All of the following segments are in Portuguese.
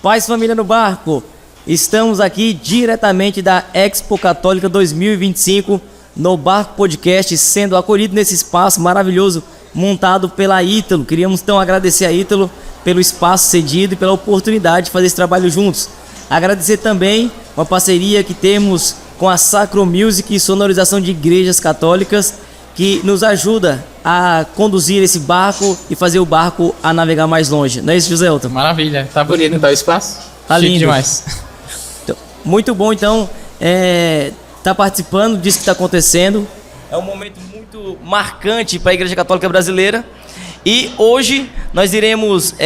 Paz, família no barco, estamos aqui diretamente da Expo Católica 2025 no Barco Podcast, sendo acolhido nesse espaço maravilhoso montado pela Ítalo. Queríamos então agradecer a Ítalo pelo espaço cedido e pela oportunidade de fazer esse trabalho juntos. Agradecer também uma parceria que temos com a Sacro Music e sonorização de igrejas católicas, que nos ajuda a conduzir esse barco e fazer o barco a navegar mais longe. Não é isso, José Elton? Maravilha. Tá bonito, então, o espaço? Tá Chique lindo demais. Então, muito bom, então, tá participando disso que está acontecendo. É um momento muito marcante para a Igreja Católica Brasileira. E hoje nós iremos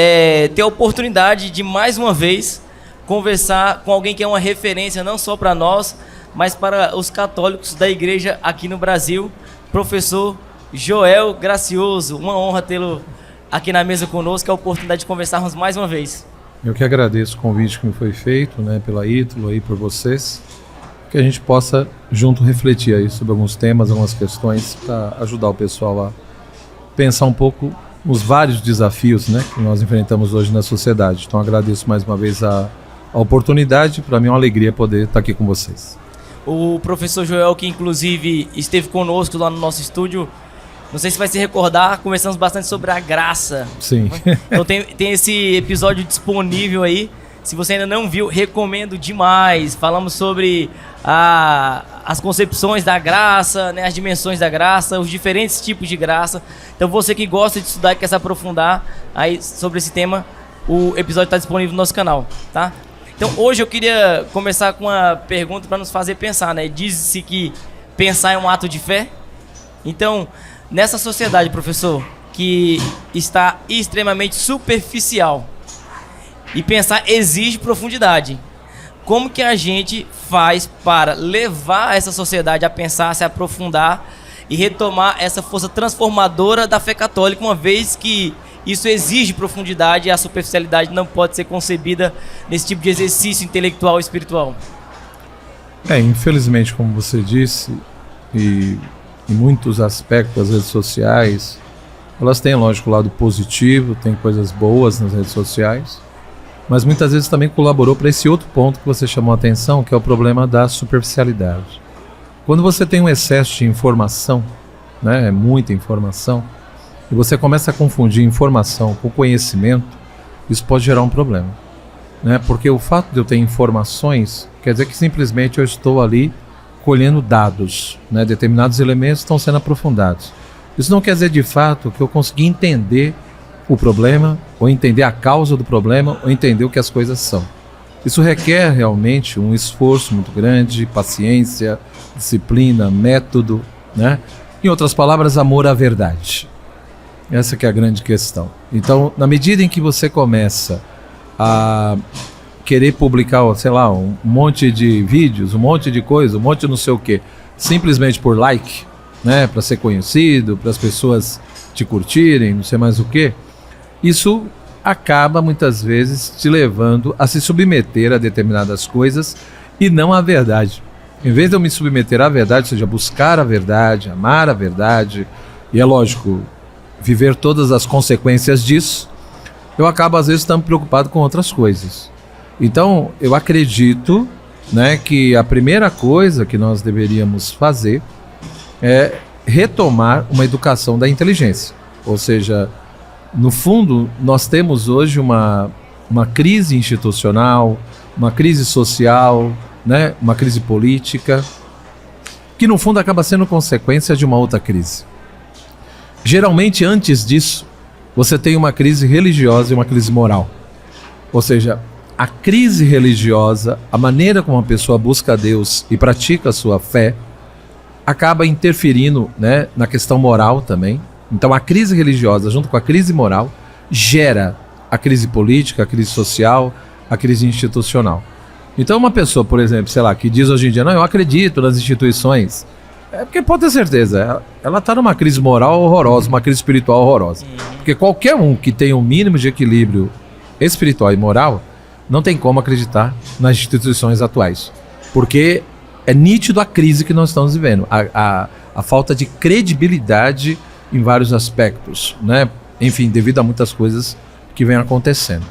ter a oportunidade de, mais uma vez, conversar com alguém que é uma referência não só para nós, mas para os católicos da igreja aqui no Brasil, professor Joel Gracioso. Uma honra tê-lo aqui na mesa conosco, a oportunidade de conversarmos mais uma vez. Eu que agradeço o convite que me foi feito, né, pela Ítalo aí, por vocês, que a gente possa junto refletir aí sobre alguns temas, algumas questões, para ajudar o pessoal a pensar um pouco nos vários desafios, né, que nós enfrentamos hoje na sociedade. Então agradeço mais uma vez a oportunidade. Para mim é uma alegria poder estar aqui com vocês. O professor Joel, que inclusive esteve conosco lá no nosso estúdio, não sei se vai se recordar, conversamos bastante sobre a graça. Sim. Então tem esse episódio disponível aí. Se você ainda não viu, recomendo demais. Falamos sobre as concepções da graça, né, as dimensões da graça, os diferentes tipos de graça. Então você que gosta de estudar e quer se aprofundar aí sobre esse tema, o episódio está disponível no nosso canal, tá? Então hoje eu queria começar com uma pergunta para nos fazer pensar, né? Diz-se que pensar é um ato de fé. Então, nessa sociedade, professor, que está extremamente superficial e pensar exige profundidade, como que a gente faz para levar essa sociedade a pensar, se aprofundar e retomar essa força transformadora da fé católica, uma vez que isso exige profundidade e a superficialidade não pode ser concebida nesse tipo de exercício intelectual e espiritual? Infelizmente, como você disse, e em muitos aspectos das redes sociais, elas têm, lógico, o lado positivo, tem coisas boas nas redes sociais, mas muitas vezes também colaborou para esse outro ponto que você chamou a atenção, que é o problema da superficialidade. Quando você tem um excesso de informação, né, muita informação, e você começa a confundir informação com conhecimento, isso pode gerar um problema, né? Porque o fato de eu ter informações quer dizer que simplesmente eu estou ali colhendo dados, né? Determinados elementos estão sendo aprofundados. Isso não quer dizer de fato que eu consegui entender o problema, ou entender a causa do problema, ou entender o que as coisas são. Isso requer realmente um esforço muito grande, paciência, disciplina, método, né? Em outras palavras, amor à verdade. Essa que é a grande questão. Então, na medida em que você começa a querer publicar, sei lá, um monte de vídeos, um monte de coisa, um monte de não sei o quê, simplesmente por like, né, para ser conhecido, para as pessoas te curtirem, não sei mais o quê, isso acaba muitas vezes te levando a se submeter a determinadas coisas e não à verdade. Em vez de eu me submeter à verdade, ou seja, buscar a verdade, amar a verdade, e é lógico, viver todas as consequências disso, eu acabo às vezes estando preocupado com outras coisas. Então eu acredito, né, que a primeira coisa que nós deveríamos fazer é retomar uma educação da inteligência. Ou seja, no fundo nós temos hoje uma crise institucional, uma crise social, né, uma crise política, que no fundo acaba sendo consequência de uma outra crise. Geralmente, antes disso, você tem uma crise religiosa e uma crise moral. Ou seja, a crise religiosa, a maneira como a pessoa busca a Deus e pratica a sua fé, acaba interferindo, né, na questão moral também. Então, a crise religiosa, junto com a crise moral, gera a crise política, a crise social, a crise institucional. Então, uma pessoa, por exemplo, sei lá, que diz hoje em dia, não, eu acredito nas instituições, é porque pode ter certeza, ela está numa crise moral horrorosa, uma crise espiritual horrorosa. Porque qualquer um que tenha um mínimo de equilíbrio espiritual e moral, não tem como acreditar nas instituições atuais. Porque é nítido a crise que nós estamos vivendo, a falta de credibilidade em vários aspectos, né? Enfim, devido a muitas coisas que vêm acontecendo.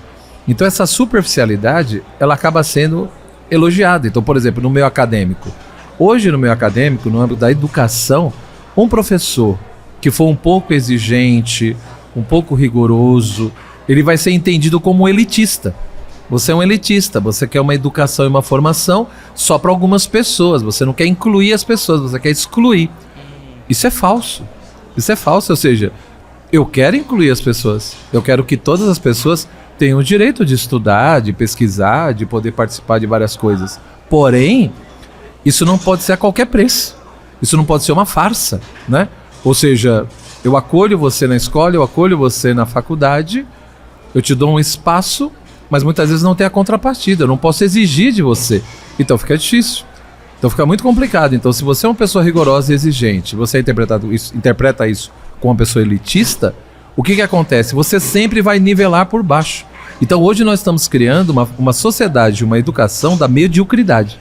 Então essa superficialidade, ela acaba sendo elogiada. Então, por exemplo, no meio acadêmico. Hoje no meio acadêmico, no âmbito da educação, um professor que for um pouco exigente, um pouco rigoroso, ele vai ser entendido como um elitista. Você é um elitista, você quer uma educação e uma formação só para algumas pessoas, você não quer incluir as pessoas, você quer excluir. Isso é falso. Isso é falso, ou seja, eu quero incluir as pessoas, eu quero que todas as pessoas tenham o direito de estudar, de pesquisar, de poder participar de várias coisas. Porém, isso não pode ser a qualquer preço, isso não pode ser uma farsa, né? Ou seja, eu acolho você na escola, eu acolho você na faculdade, eu te dou um espaço, mas muitas vezes não tem a contrapartida, eu não posso exigir de você. Então fica difícil. Então fica muito complicado. Então se você é uma pessoa rigorosa e exigente, você interpreta isso com uma pessoa elitista, o que acontece? Você sempre vai nivelar por baixo. Então hoje nós estamos criando uma sociedade, uma educação da mediocridade.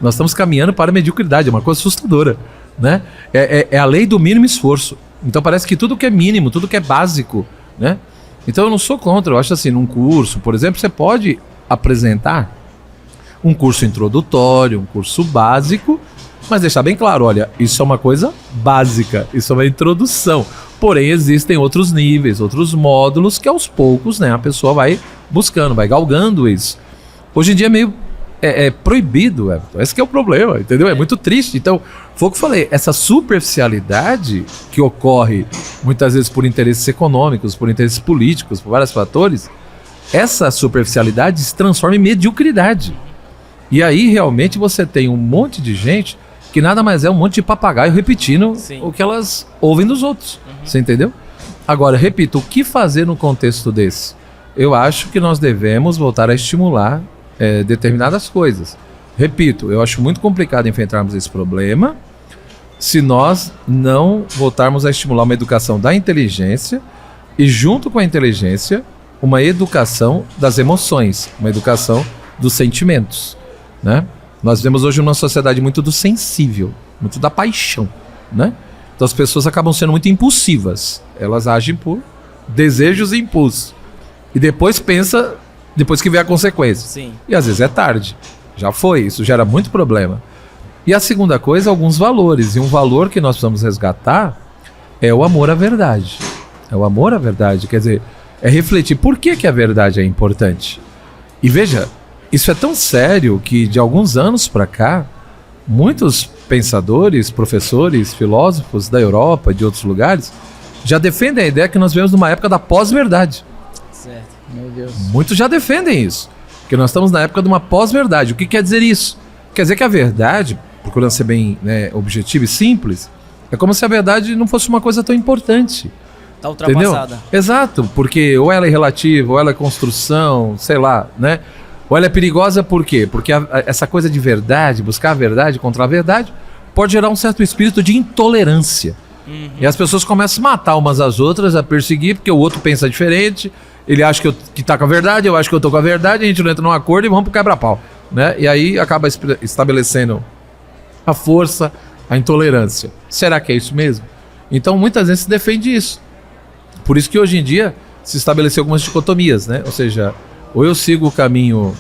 Nós estamos caminhando para a mediocridade, é uma coisa assustadora, né? É a lei do mínimo esforço. Então parece que tudo que é mínimo, tudo que é básico, né? Então eu não sou contra, eu acho assim, num curso, por exemplo, você pode apresentar um curso introdutório, um curso básico, mas deixar bem claro, olha, isso é uma coisa básica, isso é uma introdução. Porém, existem outros níveis, outros módulos que aos poucos, né, a pessoa vai buscando, vai galgando isso. Hoje em dia é meio proibido, esse que é o problema, entendeu? É muito triste. Então, foi o que eu falei, essa superficialidade que ocorre muitas vezes por interesses econômicos, por interesses políticos, por vários fatores, essa superficialidade se transforma em mediocridade. E aí realmente você tem um monte de gente que nada mais é um monte de papagaio repetindo o que elas ouvem dos outros. Você entendeu? Agora, repito, o que fazer no contexto desse? Eu acho que nós devemos voltar a estimular determinadas coisas. Repito, eu acho muito complicado enfrentarmos esse problema se nós não voltarmos a estimular uma educação da inteligência e, junto com a inteligência, uma educação das emoções, uma educação dos sentimentos, né? Nós vemos hoje uma sociedade muito do sensível, muito da paixão, né? Então as pessoas acabam sendo muito impulsivas, elas agem por desejos e impulso e depois pensa, depois que vê a consequência. Sim. E às vezes é tarde, já foi, isso gera muito problema. E a segunda coisa, alguns valores, e um valor que nós precisamos resgatar é o amor à verdade. É o amor à verdade, quer dizer, é refletir por que a verdade é importante. E veja, isso é tão sério que de alguns anos para cá, muitos pensadores, professores, filósofos da Europa e de outros lugares já defendem a ideia que nós vivemos numa época da pós-verdade. Certo. Meu Deus. Muitos já defendem isso, que nós estamos na época de uma pós-verdade. O que quer dizer isso? Quer dizer que a verdade, procurando ser bem, né, objetivo e simples, é como se a verdade não fosse uma coisa tão importante. Tá ultrapassada. Entendeu? Exato, porque ou ela é relativa, ou ela é construção, sei lá, né? Ou ela é perigosa por quê? Porque essa coisa de verdade, buscar a verdade contra a verdade, pode gerar um certo espírito de intolerância. E as pessoas começam a matar umas às outras, a perseguir, porque o outro pensa diferente, ele acha que tá com a verdade, eu acho que eu tô com a verdade, a gente não entra num acordo e vamos pro quebra-pau, né? E aí acaba estabelecendo a força, a intolerância. Será que é isso mesmo? Então muitas vezes se defende isso. Por isso que hoje em dia se estabeleceu algumas dicotomias, né? Ou seja, ou eu sigo o caminho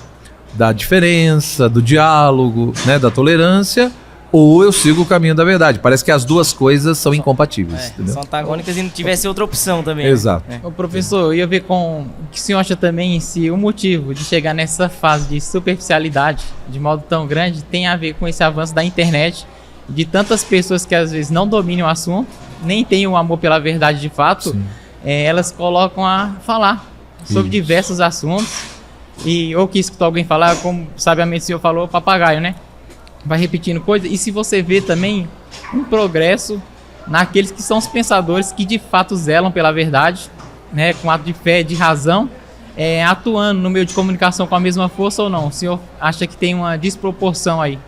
da diferença, do diálogo, né, da tolerância, ou eu sigo o caminho da verdade. Parece que as duas coisas são incompatíveis. Entendeu? São antagônicas e não tivesse outra opção também. Exato. Né? Ô, professor, eu ia ver com o que o senhor acha também se o motivo de chegar nessa fase de superficialidade de modo tão grande tem a ver com esse avanço da internet, de tantas pessoas que às vezes não dominam o assunto, nem têm o amor pela verdade de fato, elas colocam a falar sobre diversos assuntos, ou que escutou alguém falar, como sabiamente o senhor falou, papagaio, né? Vai repetindo coisas. E se você vê também um progresso naqueles que são os pensadores que de fato zelam pela verdade, né, com ato de fé, de razão, atuando no meio de comunicação com a mesma força ou não? O senhor acha que tem uma desproporção aí?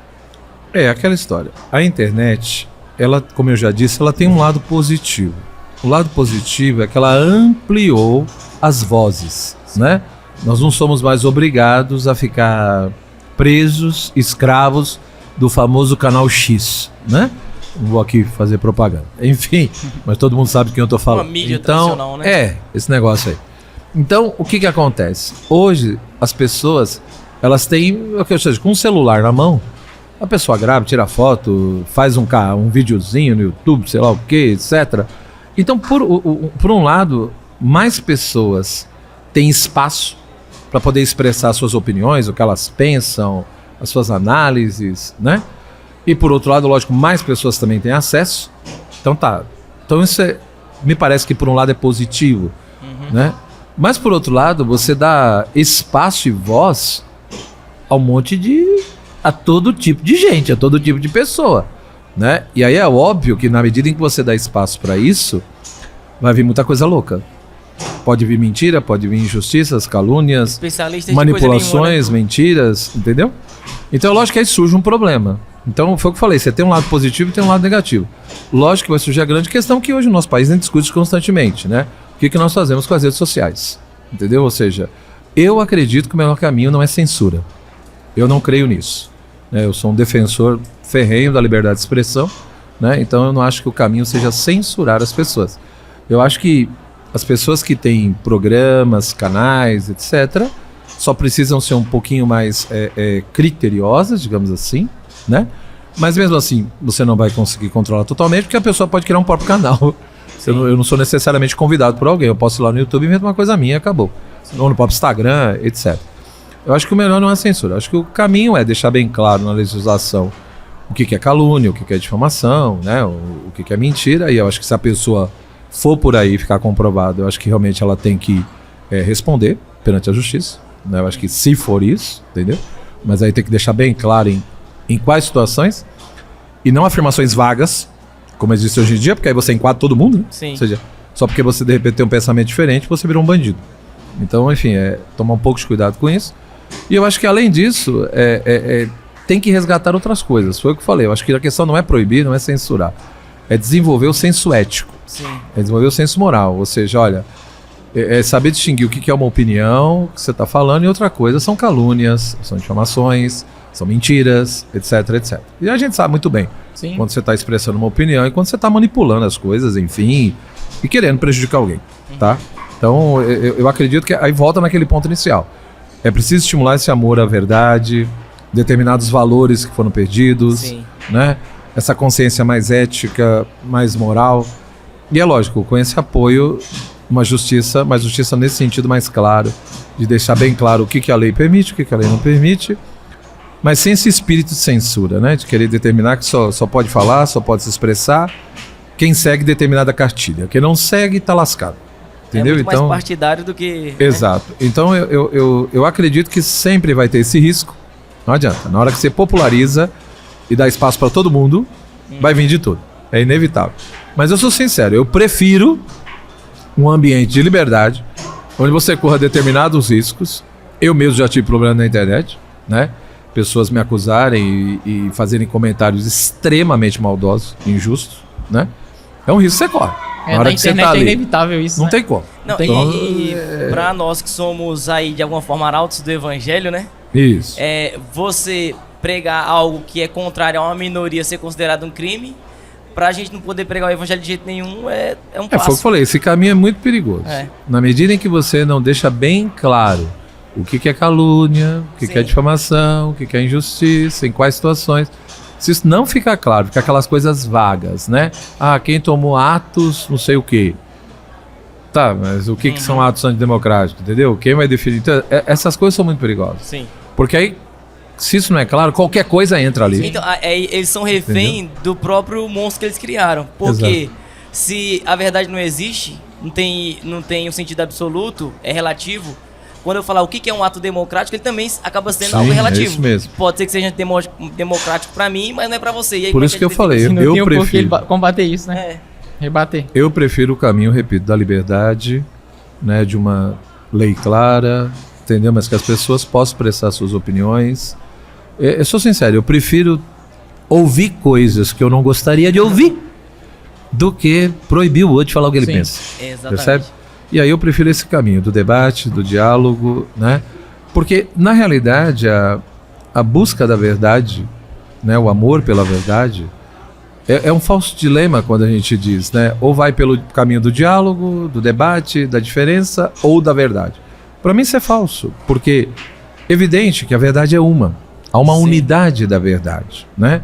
É aquela história. A internet, ela, como eu já disse, ela tem um lado positivo. O lado positivo é que ela ampliou as vozes, né? Nós não somos mais obrigados a ficar presos, escravos do famoso canal X, né? Não vou aqui fazer propaganda. Enfim, mas todo mundo sabe de quem eu tô falando. Uma mídia então, tradicional, né? esse negócio aí. Então, o que acontece? Hoje, as pessoas, elas têm, ou seja, com um celular na mão, a pessoa grava, tira foto, faz um videozinho no YouTube, sei lá o que, etc. Então, por um lado, mais pessoas têm espaço para poder expressar suas opiniões, o que elas pensam, as suas análises, né? E por outro lado, lógico, mais pessoas também têm acesso. Então tá. Então isso me parece que por um lado é positivo, né? Mas por outro lado, você dá espaço e voz a todo tipo de gente, a todo tipo de pessoa, né? E aí é óbvio que na medida em que você dá espaço para isso, vai vir muita coisa louca. Pode vir mentira, pode vir injustiças, calúnias, manipulações, mentiras, entendeu? Então, lógico que aí surge um problema. Então, foi o que eu falei, você tem um lado positivo e tem um lado negativo. Lógico que vai surgir a grande questão que hoje o nosso país nem discute constantemente, né? O que nós fazemos com as redes sociais, entendeu? Ou seja, eu acredito que o melhor caminho não é censura. Eu não creio nisso, né? Eu sou um defensor ferrenho da liberdade de expressão, né? Então, eu não acho que o caminho seja censurar as pessoas. Eu acho que as pessoas que têm programas, canais, etc., só precisam ser um pouquinho mais criteriosas, digamos assim, né? Mas mesmo assim, você não vai conseguir controlar totalmente, porque a pessoa pode criar um próprio canal. Eu não sou necessariamente convidado por alguém. Eu posso ir lá no YouTube e inventar uma coisa minha e acabou. Ou no próprio Instagram, etc. Eu acho que o melhor não é a censura. Eu acho que o caminho é deixar bem claro na legislação o que é calúnia, o que é difamação, né? O que é mentira. E eu acho que se a pessoa for por aí ficar comprovado, eu acho que realmente ela tem que responder perante a justiça, né? Eu acho que se for isso, entendeu? Mas aí tem que deixar bem claro em quais situações e não afirmações vagas, como existe hoje em dia, porque aí você enquadra todo mundo, né? Sim. Ou seja, só porque você de repente tem um pensamento diferente, você virou um bandido. Então, enfim, tomar um pouco de cuidado com isso. E eu acho que além disso, tem que resgatar outras coisas. Foi o que eu falei, eu acho que a questão não é proibir, não é censurar. É desenvolver o senso ético. Sim. É desenvolver o senso moral. Ou seja, olha, saber distinguir o que é uma opinião que você está falando e outra coisa são calúnias, são difamações, são mentiras, etc, etc. E a gente sabe muito bem quando você está expressando uma opinião e quando você está manipulando as coisas, enfim, e querendo prejudicar alguém, tá? Então, eu acredito que aí volta naquele ponto inicial. É preciso estimular esse amor à verdade, determinados valores que foram perdidos, né? Essa consciência mais ética, mais moral. E é lógico, com esse apoio, uma justiça, mas justiça nesse sentido mais claro, de deixar bem claro o que a lei permite, o que a lei não permite, mas sem esse espírito de censura, né? De querer determinar que só pode falar, só pode se expressar quem segue determinada cartilha. Quem não segue, está lascado. Entendeu? É muito mais partidário do que... Exato. Né? Então eu acredito que sempre vai ter esse risco. Não adianta. Na hora que você populariza e dá espaço para todo mundo, vai vir de tudo. É inevitável. Mas eu sou sincero, eu prefiro um ambiente de liberdade, onde você corra determinados riscos. Eu mesmo já tive problema na internet, né? Pessoas me acusarem e fazerem comentários extremamente maldosos, injustos, né? É um risco que você corre. Na hora que internet você tá ali, é inevitável isso, não né? tem como. Não, então, e pra nós que somos aí de alguma forma arautos do evangelho, né? Isso. Você pregar algo que é contrário a uma minoria ser considerado um crime, pra gente não poder pregar o evangelho de jeito nenhum, é um passo. Foi o que eu falei, esse caminho é muito perigoso. Na medida em que você não deixa bem claro o que é calúnia, o que é difamação, o que é injustiça, em quais situações. Se isso não ficar claro, fica aquelas coisas vagas, né? Quem tomou atos, não sei o quê. Tá, mas o que são atos antidemocráticos, entendeu? Quem vai definir? Então, essas coisas são muito perigosas. Sim. Porque aí, se isso não é claro, qualquer coisa entra ali. Então, eles são refém do próprio monstro que eles criaram. Porque se a verdade não existe, não tem um sentido absoluto, é relativo. Quando eu falar o que é um ato democrático, ele também acaba sendo algo relativo. É isso mesmo. Pode ser que seja democrático pra mim, mas não é pra você. E aí, por isso que eu falei, eu prefiro combater isso, né? Rebater. Eu prefiro o caminho, repito, da liberdade, né, de uma lei clara, entendeu? Mas que as pessoas possam expressar suas opiniões. Eu sou sincero, eu prefiro ouvir coisas que eu não gostaria de ouvir do que proibir o outro de falar o que ele pensa. Exatamente. Percebe? E aí eu prefiro esse caminho do debate, do diálogo, né? Porque, na realidade, a busca da verdade, né, o amor pela verdade, É um falso dilema quando a gente diz, né? Ou vai pelo caminho do diálogo, do debate, da diferença ou da verdade. Para mim isso é falso, porque é evidente que a verdade é uma. Há uma unidade da verdade, né?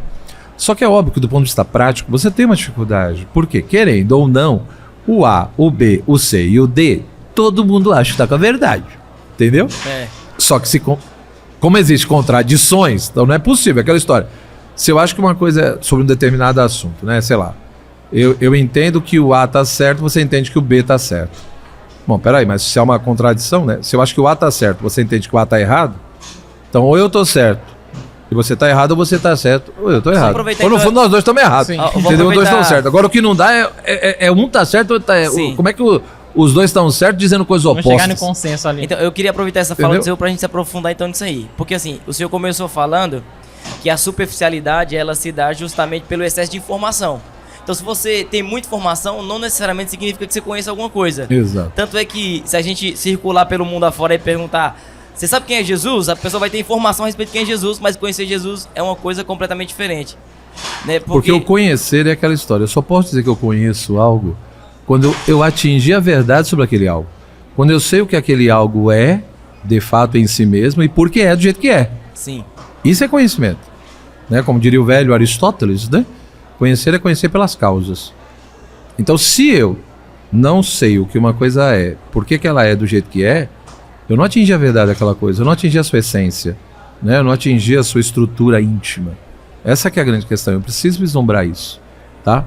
Só que é óbvio que do ponto de vista prático você tem uma dificuldade. Por quê? Querendo ou não, o A, o B, o C e o D, todo mundo acha que está com a verdade. Entendeu? Só que como existem contradições, então não é possível. Aquela história. Se eu acho que uma coisa é sobre um determinado assunto, né? Sei lá. Eu entendo que o A está certo, você entende que o B está certo. Bom, peraí, mas se é uma contradição, né? Se eu acho que o A está certo, você entende que o A está errado, então ou eu estou certo e você está errado, ou você está certo, ou eu estou errado. Ou no fundo nós dois estamos errados. Entendeu? Os dois estão certos. Agora o que não dá é um tá certo, outro tá como é que os dois estão certos dizendo coisas opostas? Vamos chegar no consenso ali. Então eu queria aproveitar essa fala do senhor pra gente se aprofundar então nisso aí. Porque assim, o senhor começou falando que a superficialidade ela se dá justamente pelo excesso de informação. Então se você tem muita informação, não necessariamente significa que você conheça alguma coisa. Exato. Tanto é que se a gente circular pelo mundo afora e perguntar, você sabe quem é Jesus? A pessoa vai ter informação a respeito de quem é Jesus, mas conhecer Jesus é uma coisa completamente diferente. Né? Porque o conhecer é aquela história. Eu só posso dizer que eu conheço algo quando eu atingi a verdade sobre aquele algo. Quando eu sei o que aquele algo é, de fato em si mesmo, e por que é do jeito que é. Sim. Isso é conhecimento. Né? Como diria o velho Aristóteles, né? Conhecer é conhecer pelas causas. Então, se eu não sei o que uma coisa é, por que ela é do jeito que é, eu não atingi a verdade daquela coisa, eu não atingi a sua essência, né? Eu não atingi a sua estrutura íntima. Essa que é a grande questão, eu preciso vislumbrar isso. Tá?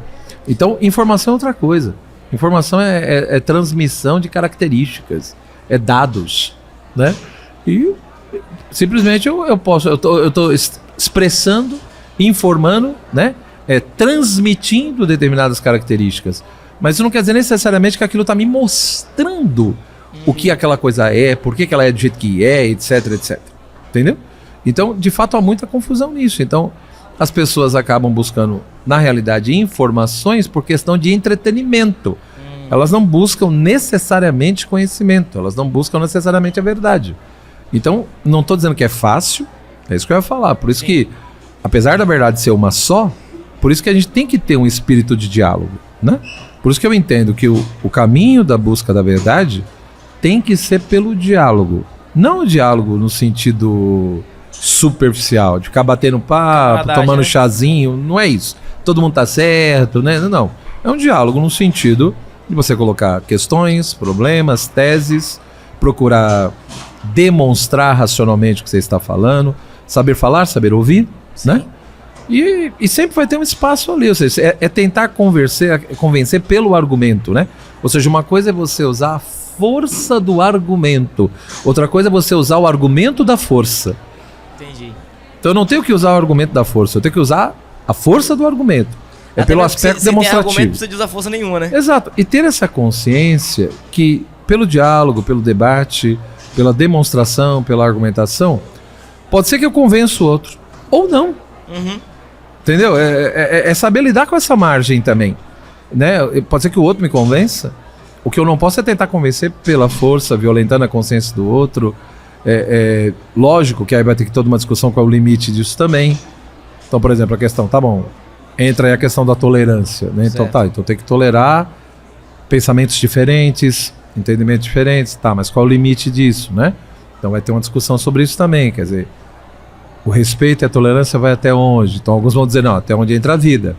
Então, informação é outra coisa. Informação é transmissão de características, é dados, né? E simplesmente eu estou expressando, informando, né? Transmitindo determinadas características. Mas isso não quer dizer necessariamente que aquilo está me mostrando o que aquela coisa é, por que ela é do jeito que é, etc, etc. Entendeu? Então, de fato, há muita confusão nisso. Então, as pessoas acabam buscando, na realidade, informações por questão de entretenimento. Elas não buscam necessariamente conhecimento, elas não buscam necessariamente a verdade. Então, não estou dizendo que é fácil, é isso que eu ia falar. Por isso que, apesar da verdade ser uma só, por isso que a gente tem que ter um espírito de diálogo, né? Por isso que eu entendo que o caminho da busca da verdade tem que ser pelo diálogo. Não o diálogo no sentido superficial, de ficar batendo papo, tomando chazinho, não é isso. Todo mundo tá certo, né? Não. É um diálogo no sentido de você colocar questões, problemas, teses, procurar demonstrar racionalmente o que você está falando, saber falar, saber ouvir, né? E sempre vai ter um espaço ali, ou seja, é tentar convencer pelo argumento, né? Ou seja, uma coisa é você usar a força do argumento, outra coisa é você usar o argumento da força. Entendi. Então eu não tenho que usar o argumento da força, eu tenho que usar a força do argumento. É pelo aspecto demonstrativo. Sem argumento, não precisa de usar força nenhuma, né? Exato. E ter essa consciência que pelo diálogo, pelo debate, pela demonstração, pela argumentação, pode ser que eu convença o outro, ou não. Uhum. Entendeu? É saber lidar com essa margem também, né? Pode ser que o outro me convença. O que eu não posso é tentar convencer pela força, violentando a consciência do outro. Lógico que aí vai ter que ter toda uma discussão qual é o limite disso também. Então, por exemplo, a questão, tá bom, entra aí a questão da tolerância, né? Então então tem que tolerar pensamentos diferentes, entendimentos diferentes, tá, mas qual é o limite disso, né? Então vai ter uma discussão sobre isso também, quer dizer, o respeito e a tolerância vai até onde? Então alguns vão dizer, não, até onde entra a vida.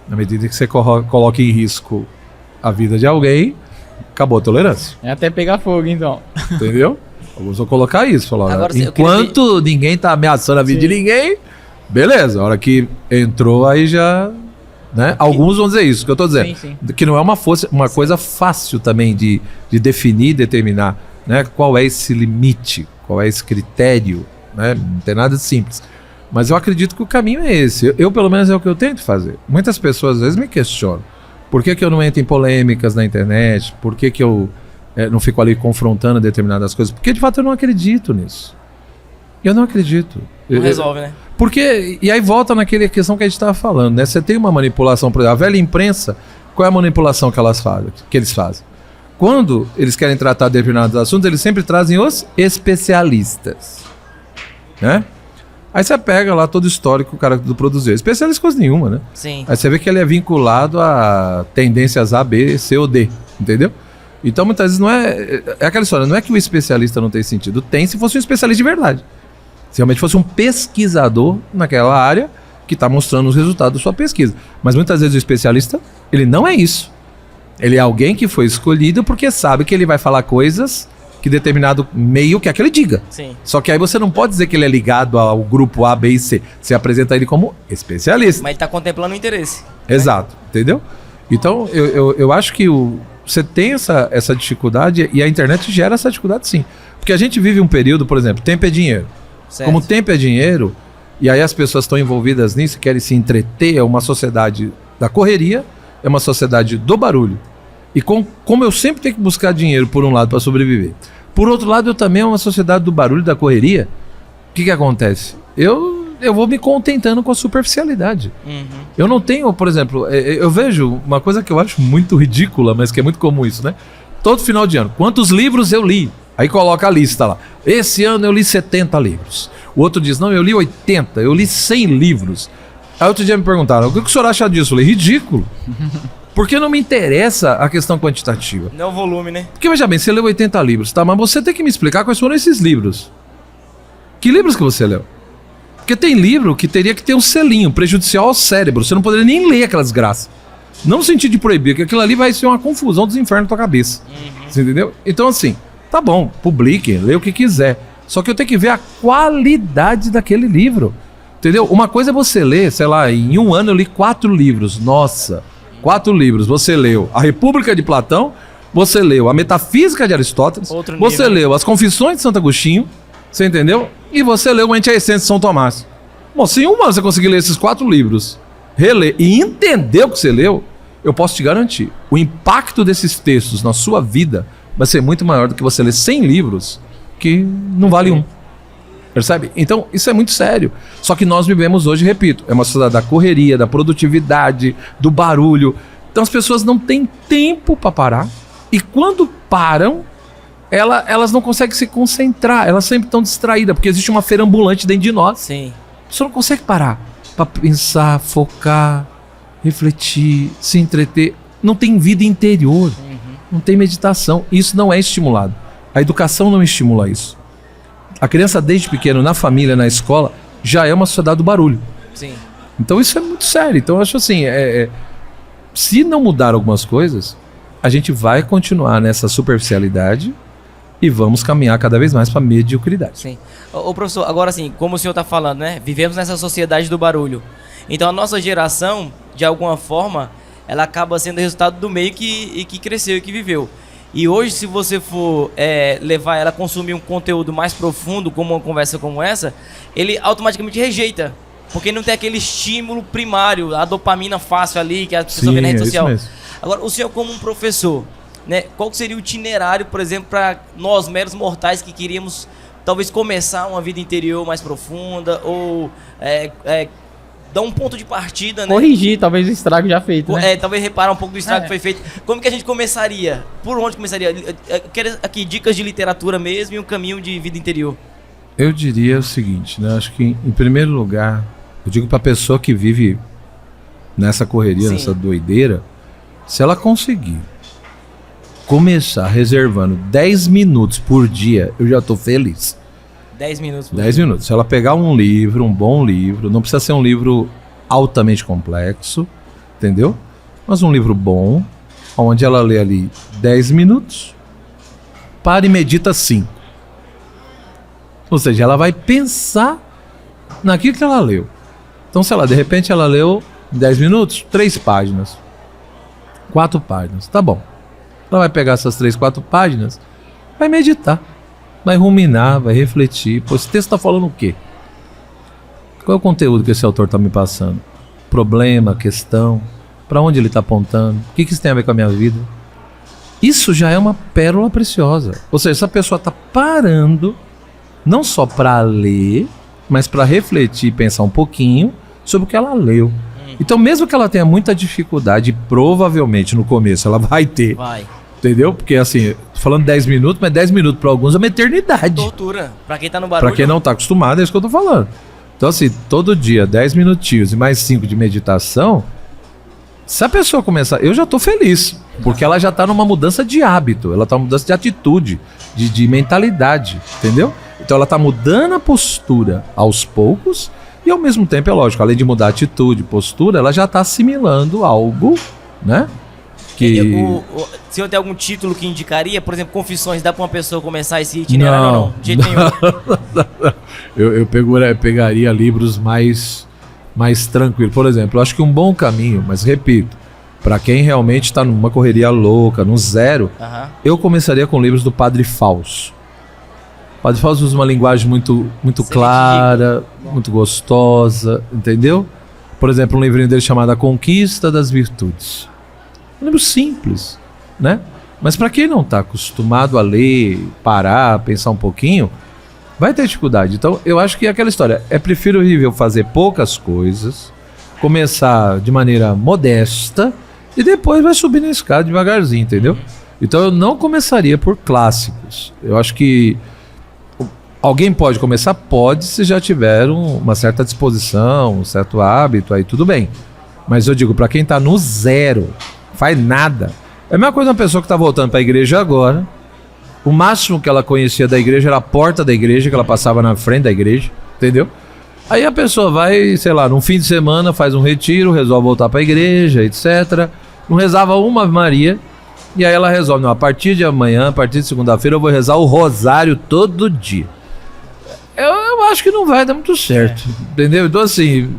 Na medida que você coloca em risco a vida de alguém, acabou a tolerância. É até pegar fogo, então. Entendeu? Alguns vão colocar isso, falar, agora, enquanto ninguém tá ameaçando a vida de ninguém, beleza, a hora que entrou aí já... Né? Alguns vão dizer isso, que eu tô dizendo. Sim. Que não é uma coisa fácil também de definir, determinar, né? Qual é esse limite, qual é esse critério, né? Não tem nada de simples. Mas eu acredito que o caminho é esse. Eu pelo menos é o que eu tento fazer. Muitas pessoas às vezes me questionam. Por que eu não entro em polêmicas na internet? Por que eu não fico ali confrontando determinadas coisas? Porque de fato eu não acredito nisso. Eu não acredito. Não resolve, né? Porque, e aí volta naquela questão que a gente estava falando, né? Você tem uma manipulação, por exemplo, a velha imprensa, qual é a manipulação que eles fazem? Quando eles querem tratar determinados assuntos, eles sempre trazem os especialistas, né? Aí você pega lá todo o histórico que o cara produziu. Especialista em coisa nenhuma, né? Sim. Aí você vê que ele é vinculado a tendências A, B, C ou D, entendeu? Então muitas vezes não é... É aquela história, não é que o especialista não tem sentido. Tem se fosse um especialista de verdade. Se realmente fosse um pesquisador naquela área que está mostrando os resultados da sua pesquisa. Mas muitas vezes o especialista, ele não é isso. Ele é alguém que foi escolhido porque sabe que ele vai falar coisas que determinado meio quer que ele diga. Sim. Só que aí você não pode dizer que ele é ligado ao grupo A, B e C. Você apresenta ele como especialista. Mas ele tá contemplando o interesse. Exato, entendeu? Então, eu acho que você tem essa dificuldade e a internet gera essa dificuldade sim. Porque a gente vive um período, por exemplo, tempo é dinheiro. Certo. Como tempo é dinheiro, e aí as pessoas estão envolvidas nisso, querem se entreter, é uma sociedade da correria, é uma sociedade do barulho. E como eu sempre tenho que buscar dinheiro, por um lado, para sobreviver. Por outro lado, eu também é uma sociedade do barulho, da correria. O que acontece? Eu vou me contentando com a superficialidade. Uhum. Eu não tenho, por exemplo, eu vejo uma coisa que eu acho muito ridícula, mas que é muito comum isso, né? Todo final de ano, quantos livros eu li? Aí coloca a lista lá. Esse ano eu li 70 livros. O outro diz, não, eu li 80, eu li 100 livros. Aí outro dia me perguntaram, o que o senhor acha disso? Eu falei, ridículo. Porque não me interessa a questão quantitativa. Não é o volume, né? Porque veja bem, você leu 80 livros, tá? Mas você tem que me explicar quais foram esses livros. Que livros que você leu? Porque tem livro que teria que ter um selinho prejudicial ao cérebro. Você não poderia nem ler aquela desgraça. Não no sentido de proibir, porque aquilo ali vai ser uma confusão dos infernos na tua cabeça. Você entendeu? Então assim, tá bom, publique, lê o que quiser. Só que eu tenho que ver a qualidade daquele livro. Entendeu? Uma coisa é você ler, sei lá, em um ano eu li 4 livros. Nossa, 4 livros. Você leu A República de Platão, você leu A Metafísica de Aristóteles, você leu As Confissões de Santo Agostinho, você entendeu? E você leu o Anti-Essência de São Tomás. Bom, se em um ano você conseguir ler esses 4 livros, reler e entender o que você leu, eu posso te garantir, o impacto desses textos na sua vida vai ser muito maior do que você ler 100 livros que não vale um. Percebe? Então, isso é muito sério. Só que nós vivemos hoje, repito, é uma sociedade da correria, da produtividade, do barulho. Então as pessoas não têm tempo para parar. E quando param, elas não conseguem se concentrar. Elas sempre estão distraídas, porque existe uma feira ambulante dentro de nós. Sim. A pessoa não consegue parar para pensar, focar, refletir, se entreter. Não tem vida interior. Não tem meditação. Isso não é estimulado. A educação não estimula isso. A criança desde pequeno, na família, na escola, já é uma sociedade do barulho. Sim. Então isso é muito sério. Então eu acho assim, se não mudar algumas coisas, a gente vai continuar nessa superficialidade e vamos caminhar cada vez mais para a mediocridade. Sim. Ô professor, agora assim, como o senhor está falando, né? Vivemos nessa sociedade do barulho. Então a nossa geração, de alguma forma, ela acaba sendo resultado do meio que cresceu e que viveu. E hoje, se você for levar ela a consumir um conteúdo mais profundo, como uma conversa como essa, ele automaticamente rejeita. Porque não tem aquele estímulo primário, a dopamina fácil ali, que a pessoa vê na rede social. Mesmo. Agora, o senhor como um professor, né, qual seria o itinerário, por exemplo, para nós, meros mortais, que queríamos talvez começar uma vida interior mais profunda, ou dar um ponto de partida, né? Corrigir, talvez o estrago já feito, né? Talvez reparar um pouco do estrago que foi feito. Como que a gente começaria? Por onde começaria? Eu quero aqui dicas de literatura mesmo e um caminho de vida interior. Eu diria o seguinte, né? Acho que em primeiro lugar, eu digo para a pessoa que vive nessa correria, Sim. nessa doideira, se ela conseguir começar reservando 10 minutos por dia, eu já tô feliz. 10 minutos. 10 minutos. Se ela pegar um livro, um bom livro, não precisa ser um livro altamente complexo, entendeu? Mas um livro bom, onde ela lê ali 10 minutos, para e medita 5. Ou seja, ela vai pensar naquilo que ela leu. Então, sei lá, de repente ela leu 10 minutos, 3 páginas, 4 páginas, tá bom. Ela vai pegar essas 3, 4 páginas, vai meditar. Vai ruminar, vai refletir. Pô, esse texto está falando o quê? Qual é o conteúdo que esse autor está me passando? Problema, questão, para onde ele está apontando? O que isso tem a ver com a minha vida? Isso já é uma pérola preciosa. Ou seja, essa pessoa está parando, não só para ler, mas para refletir e pensar um pouquinho sobre o que ela leu. Então, mesmo que ela tenha muita dificuldade, provavelmente no começo ela vai ter. Vai. Entendeu? Porque assim, tô falando 10 minutos, mas 10 minutos para alguns é uma eternidade. Tortura. Pra quem tá no barulho. Pra quem não tá acostumado, é isso que eu tô falando. Então, assim, todo dia, 10 minutinhos e mais 5 de meditação, se a pessoa começar... Eu já tô feliz, porque ela já tá numa mudança de hábito, ela tá numa mudança de atitude, de mentalidade, entendeu? Então ela tá mudando a postura aos poucos e ao mesmo tempo, é lógico, além de mudar a atitude, postura, ela já tá assimilando algo, né? Que... O senhor tem algum título que indicaria? Por exemplo, Confissões, dá pra uma pessoa começar esse itinerário ou não? De jeito nenhum. Eu pegaria livros mais tranquilos. Por exemplo, eu acho que um bom caminho, mas repito, para quem realmente está numa correria louca, no zero, eu começaria com livros do Padre Fausto. O Padre Fausto usa uma linguagem muito clara, muito gostosa, entendeu? Por exemplo, um livrinho dele chamado A Conquista das Virtudes. Um livro simples, né? Mas para quem não está acostumado a ler, parar, pensar um pouquinho, vai ter dificuldade. Então, eu acho que é aquela história. É preferível fazer poucas coisas, começar de maneira modesta e depois vai subir na escada devagarzinho, entendeu? Então, eu não começaria por clássicos. Eu acho que alguém pode começar? Pode, se já tiver uma certa disposição, um certo hábito, aí tudo bem. Mas eu digo, para quem está no zero, faz nada. É a mesma coisa uma pessoa que está voltando para a igreja agora. O máximo que ela conhecia da igreja era a porta da igreja, que ela passava na frente da igreja, entendeu? Aí a pessoa vai, sei lá, num fim de semana, faz um retiro, resolve voltar para a igreja, etc. Não rezava uma Ave Maria, e aí ela resolve, não, a partir de amanhã, a partir de segunda-feira, eu vou rezar o rosário todo dia. Eu acho que não vai dar muito certo, entendeu? Então assim,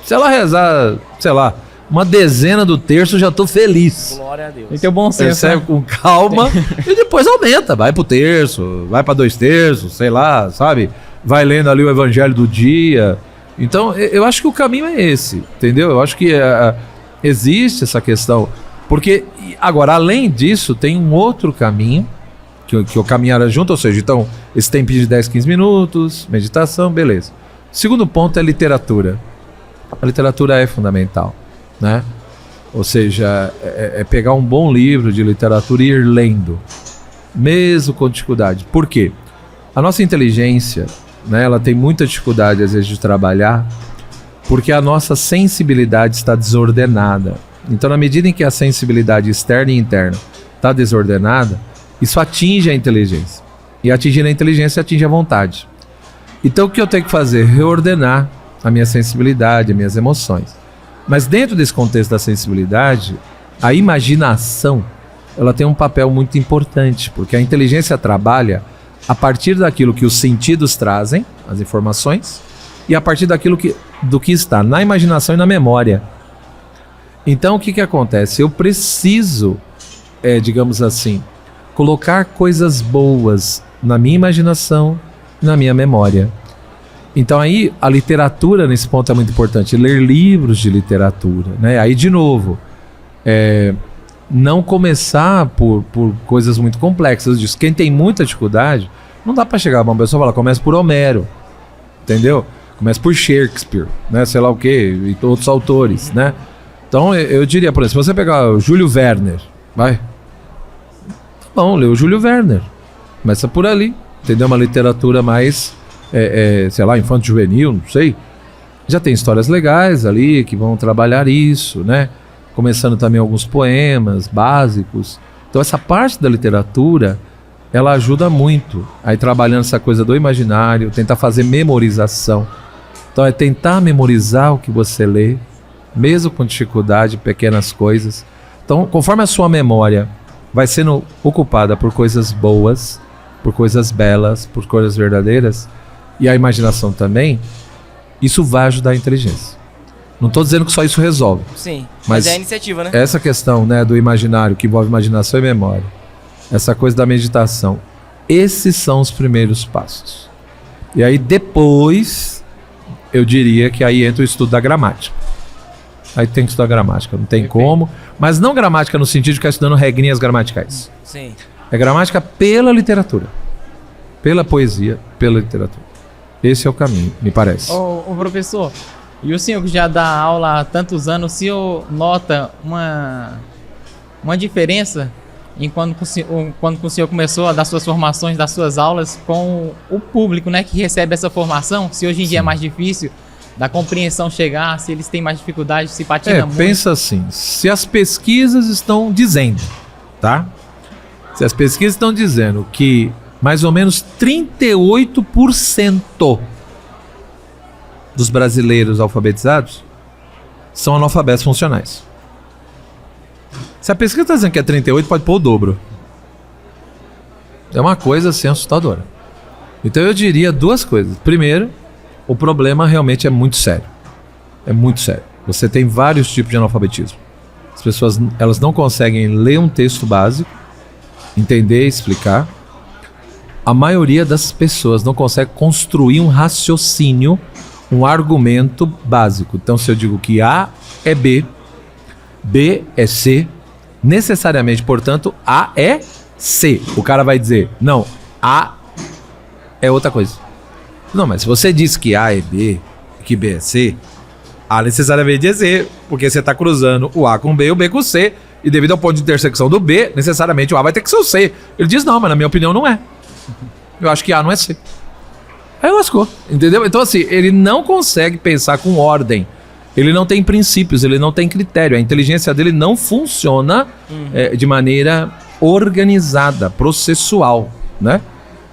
se ela rezar, sei lá, uma dezena do terço, eu já tô feliz. Glória a Deus. Tem que ter bom senso. Recebe com calma e depois aumenta. Vai pro terço, vai pra 2 terços, sei lá, sabe? Vai lendo ali o evangelho do dia. Então, eu acho que o caminho é esse, entendeu? Eu acho que existe essa questão. Porque, agora, além disso, tem um outro caminho que eu caminhara junto, ou seja, então, esse tempinho de 10, 15 minutos, meditação, beleza. Segundo ponto é literatura. A literatura é fundamental, né? Ou seja, é pegar um bom livro de literatura e ir lendo, mesmo com dificuldade. Por quê? A nossa inteligência, né, ela tem muita dificuldade às vezes de trabalhar, porque a nossa sensibilidade está desordenada. Então, na medida em que a sensibilidade externa e interna está desordenada, isso atinge a inteligência. E atingindo a inteligência, atinge a vontade. Então, o que eu tenho que fazer? Reordenar a minha sensibilidade, as minhas emoções. Mas dentro desse contexto da sensibilidade, a imaginação, ela tem um papel muito importante, porque a inteligência trabalha a partir daquilo que os sentidos trazem, as informações, e a partir do que está na imaginação e na memória. Então, o que acontece? Eu preciso, digamos assim, colocar coisas boas na minha imaginação e na minha memória. Então aí a literatura nesse ponto é muito importante, ler livros de literatura, né? Aí de novo, não começar por coisas muito complexas disso. Quem tem muita dificuldade, não dá para chegar para uma pessoa e falar, começa por Homero, entendeu? Começa por Shakespeare, né? Sei lá o quê, e outros autores, né? Então eu diria, por exemplo, se você pegar o Júlio Werner, vai, tá bom, lê o Júlio Werner, começa por ali, entendeu? Uma literatura mais... sei lá, infanto-juvenil, não sei. Já tem histórias legais ali que vão trabalhar isso, né? Começando também alguns poemas básicos. Então essa parte da literatura, ela ajuda muito aí trabalhando essa coisa do imaginário, tentar fazer memorização. Então é tentar memorizar o que você lê, mesmo com dificuldade, pequenas coisas. Então, conforme a sua memória vai sendo ocupada por coisas boas, por coisas belas, por coisas verdadeiras, e a imaginação também, isso vai ajudar a inteligência. Não estou dizendo que só isso resolve. Sim, mas é a iniciativa, né? Essa questão, né, do imaginário, que envolve imaginação e memória, essa coisa da meditação, esses são os primeiros passos. E aí depois, eu diria que aí entra o estudo da gramática. Aí tem que estudar gramática, não tem como. Mas não gramática no sentido de ficar estudando regrinhas gramaticais. Sim. É gramática pela literatura. Pela poesia, pela literatura. Esse é o caminho, me parece. Ô professor, e o senhor que já dá aula há tantos anos, o senhor nota uma diferença em quando o senhor começou a dar suas formações, das suas aulas com o público, né, que recebe essa formação, se hoje em dia é mais difícil da compreensão chegar, se eles têm mais dificuldade, se patina muito. Pensa assim, se as pesquisas estão dizendo, tá? Se as pesquisas estão dizendo que mais ou menos 38% dos brasileiros alfabetizados são analfabetos funcionais. Se a pesquisa está dizendo que é 38, pode pôr o dobro. É uma coisa assim assustadora. Então eu diria duas coisas. Primeiro, o problema realmente é muito sério. É muito sério. Você tem vários tipos de analfabetismo. As pessoas, elas não conseguem ler um texto básico, entender e explicar. A maioria das pessoas não consegue construir um raciocínio, um argumento básico. Então, se eu digo que A é B, B é C, necessariamente, portanto, A é C. O cara vai dizer, não, A é outra coisa. Não, mas se você diz que A é B, que B é C, A necessariamente é C, porque você está cruzando o A com o B e o B com o C, e devido ao ponto de intersecção do B, necessariamente o A vai ter que ser o C. Ele diz, não, mas na minha opinião não é. Eu acho que A não é C. Aí lascou, entendeu? Então assim, ele não consegue pensar com ordem. Ele não tem princípios, ele não tem critério. A inteligência dele não funciona de maneira organizada, processual, né?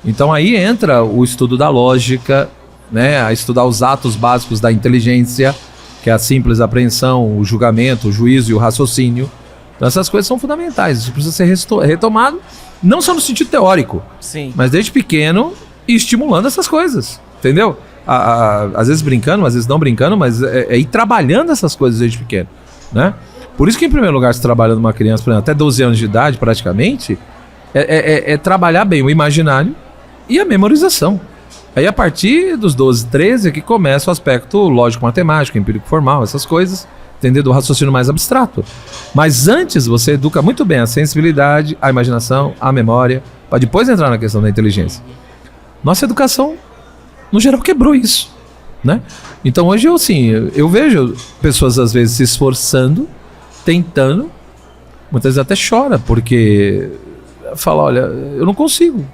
Então aí entra o estudo da lógica, né? A estudar os atos básicos da inteligência, que é a simples apreensão, o julgamento, o juízo e o raciocínio. Então essas coisas são fundamentais. Isso precisa ser retomado, não só no sentido teórico, Sim. mas desde pequeno e estimulando essas coisas, entendeu? Às vezes brincando, às vezes não brincando, mas é ir trabalhando essas coisas desde pequeno, né? Por isso que, em primeiro lugar, se trabalha numa criança, por exemplo, até 12 anos de idade, praticamente, é trabalhar bem o imaginário e a memorização. Aí, a partir dos 12, 13, é que começa o aspecto lógico-matemático, empírico-formal, essas coisas, entender, do raciocínio mais abstrato. Mas antes, você educa muito bem a sensibilidade, a imaginação, a memória, para depois entrar na questão da inteligência. Nossa educação, no geral, quebrou isso, né? Então hoje eu vejo pessoas às vezes se esforçando, tentando, muitas vezes até chora, porque fala, olha, eu não consigo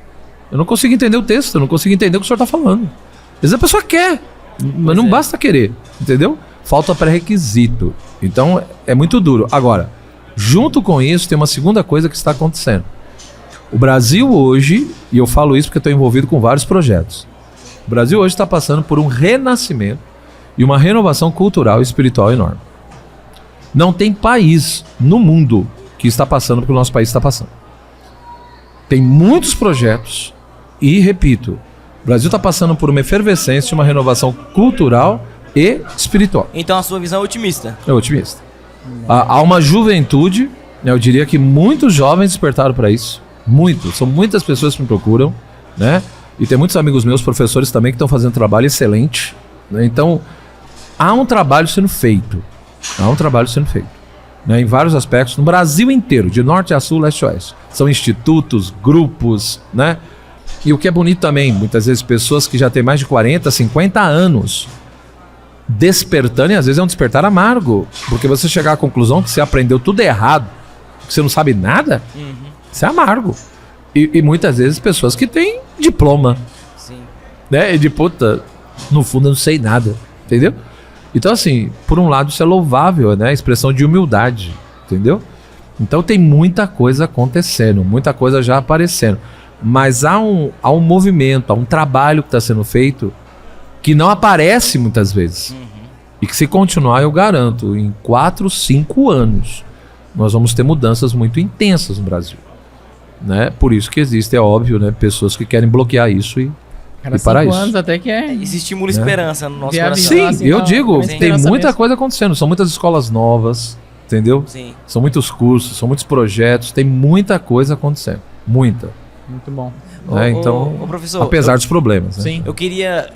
entender o texto, eu não consigo entender o que o senhor está falando. Às vezes a pessoa quer, mas não basta querer, entendeu? Falta pré-requisito. Então é muito duro. Agora, junto com isso, tem uma segunda coisa que está acontecendo. O Brasil hoje, e eu falo isso porque estou envolvido com vários projetos, o Brasil hoje está passando por um renascimento e uma renovação cultural e espiritual enorme. Não tem país no mundo que está passando pelo que o nosso país está passando. Tem muitos projetos e, repito, o Brasil está passando por uma efervescência, uma renovação cultural e espiritual. Então a sua visão é otimista? É otimista. Há uma juventude, eu diria que muitos jovens despertaram para isso. Muitos, são muitas pessoas que me procuram, né? E tem muitos amigos meus, professores também, que estão fazendo um trabalho excelente, né? Então, há um trabalho sendo feito. Né? Em vários aspectos, no Brasil inteiro, de norte a sul, leste a oeste. São institutos, grupos, né? E o que é bonito também, muitas vezes pessoas que já têm mais de 40, 50 anos despertando, e às vezes é um despertar amargo, porque você chegar à conclusão que você aprendeu tudo errado, que você não sabe nada, isso é amargo. E muitas vezes pessoas que têm diploma, Sim. né? E de puta, no fundo eu não sei nada, entendeu? Então assim, por um lado isso é louvável, né? A expressão de humildade, entendeu? Então tem muita coisa acontecendo, muita coisa já aparecendo. Mas há um movimento, há um trabalho que está sendo feito que não aparece muitas vezes. E que se continuar, eu garanto, em 4, 5 anos, nós vamos ter mudanças muito intensas no Brasil. Né? Por isso que existe, é óbvio, né, pessoas que querem bloquear isso e parar isso. 5 anos até que é... Isso estimula esperança no nosso Viabilizar, coração. Sim, assim, eu não, digo, tem tem muita mesmo. coisa acontecendo. São muitas escolas novas, entendeu? Sim. São muitos cursos, são muitos projetos, tem muita coisa acontecendo. Muita. Muito bom. Né? Então, Ô, professor, apesar dos problemas. Né? Sim. eu queria,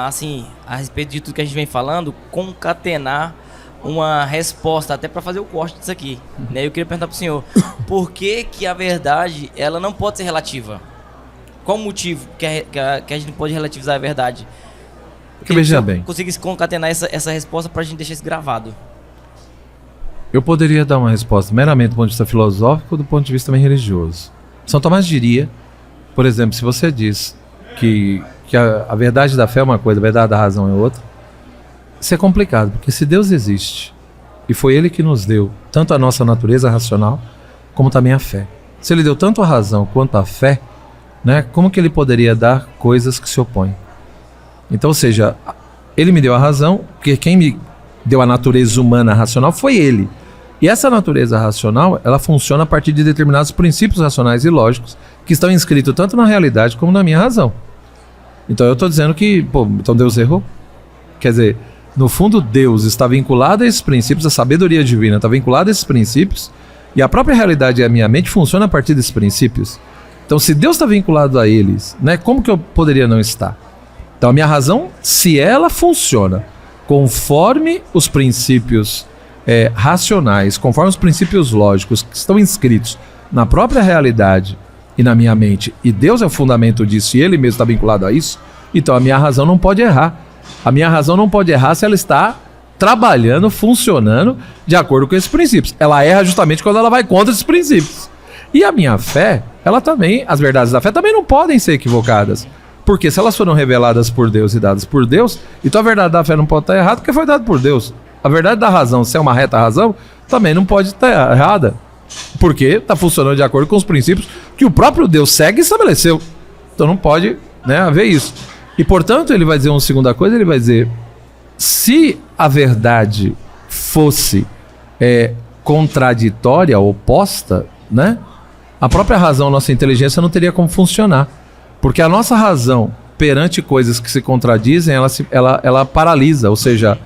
assim, a respeito de tudo que a gente vem falando, concatenar uma resposta, até para fazer o corte disso aqui. Né? Eu queria perguntar pro senhor, por que que a verdade, ela não pode ser relativa? Qual o motivo que a gente não pode relativizar a verdade? Porque veja bem. Conseguisse concatenar essa resposta pra gente deixar isso gravado. Eu poderia dar uma resposta meramente do ponto de vista filosófico ou do ponto de vista também religioso. São Tomás diria, por exemplo, se você diz que a verdade da fé é uma coisa, a verdade da razão é outra, isso é complicado, porque se Deus existe, e foi Ele que nos deu tanto a nossa natureza racional, como também a fé. Se Ele deu tanto a razão quanto a fé, né, como que Ele poderia dar coisas que se opõem? Então, ou seja, Ele me deu a razão, porque quem me deu a natureza humana racional foi Ele. E essa natureza racional, ela funciona a partir de determinados princípios racionais e lógicos que estão inscritos tanto na realidade como na minha razão. Então eu estou dizendo que, então Deus errou? Quer dizer, no fundo Deus está vinculado a esses princípios, a sabedoria divina está vinculada a esses princípios, e a própria realidade e a minha mente funcionam a partir desses princípios. Então se Deus está vinculado a eles, né, como que eu poderia não estar? Então a minha razão, se ela funciona conforme os princípios racionais, conforme os princípios lógicos que estão inscritos na própria realidade e na minha mente, e Deus é o fundamento disso e Ele mesmo está vinculado a isso, então a minha razão não pode errar. A minha razão não pode errar se ela está trabalhando, funcionando de acordo com esses princípios. Ela erra justamente quando ela vai contra esses princípios. E a minha fé, ela também, as verdades da fé também não podem ser equivocadas. Porque se elas foram reveladas por Deus e dadas por Deus, então a verdade da fé não pode estar errada porque foi dada por Deus. A verdade da razão, se é uma reta razão, também não pode estar errada. Porque está funcionando de acordo com os princípios que o próprio Deus segue e estabeleceu. Então não pode, né, haver isso. E portanto ele vai dizer uma segunda coisa, ele vai dizer, se a verdade fosse contraditória, oposta, né, a própria razão, a nossa inteligência não teria como funcionar. Porque a nossa razão perante coisas que se contradizem, ela paralisa, ou seja,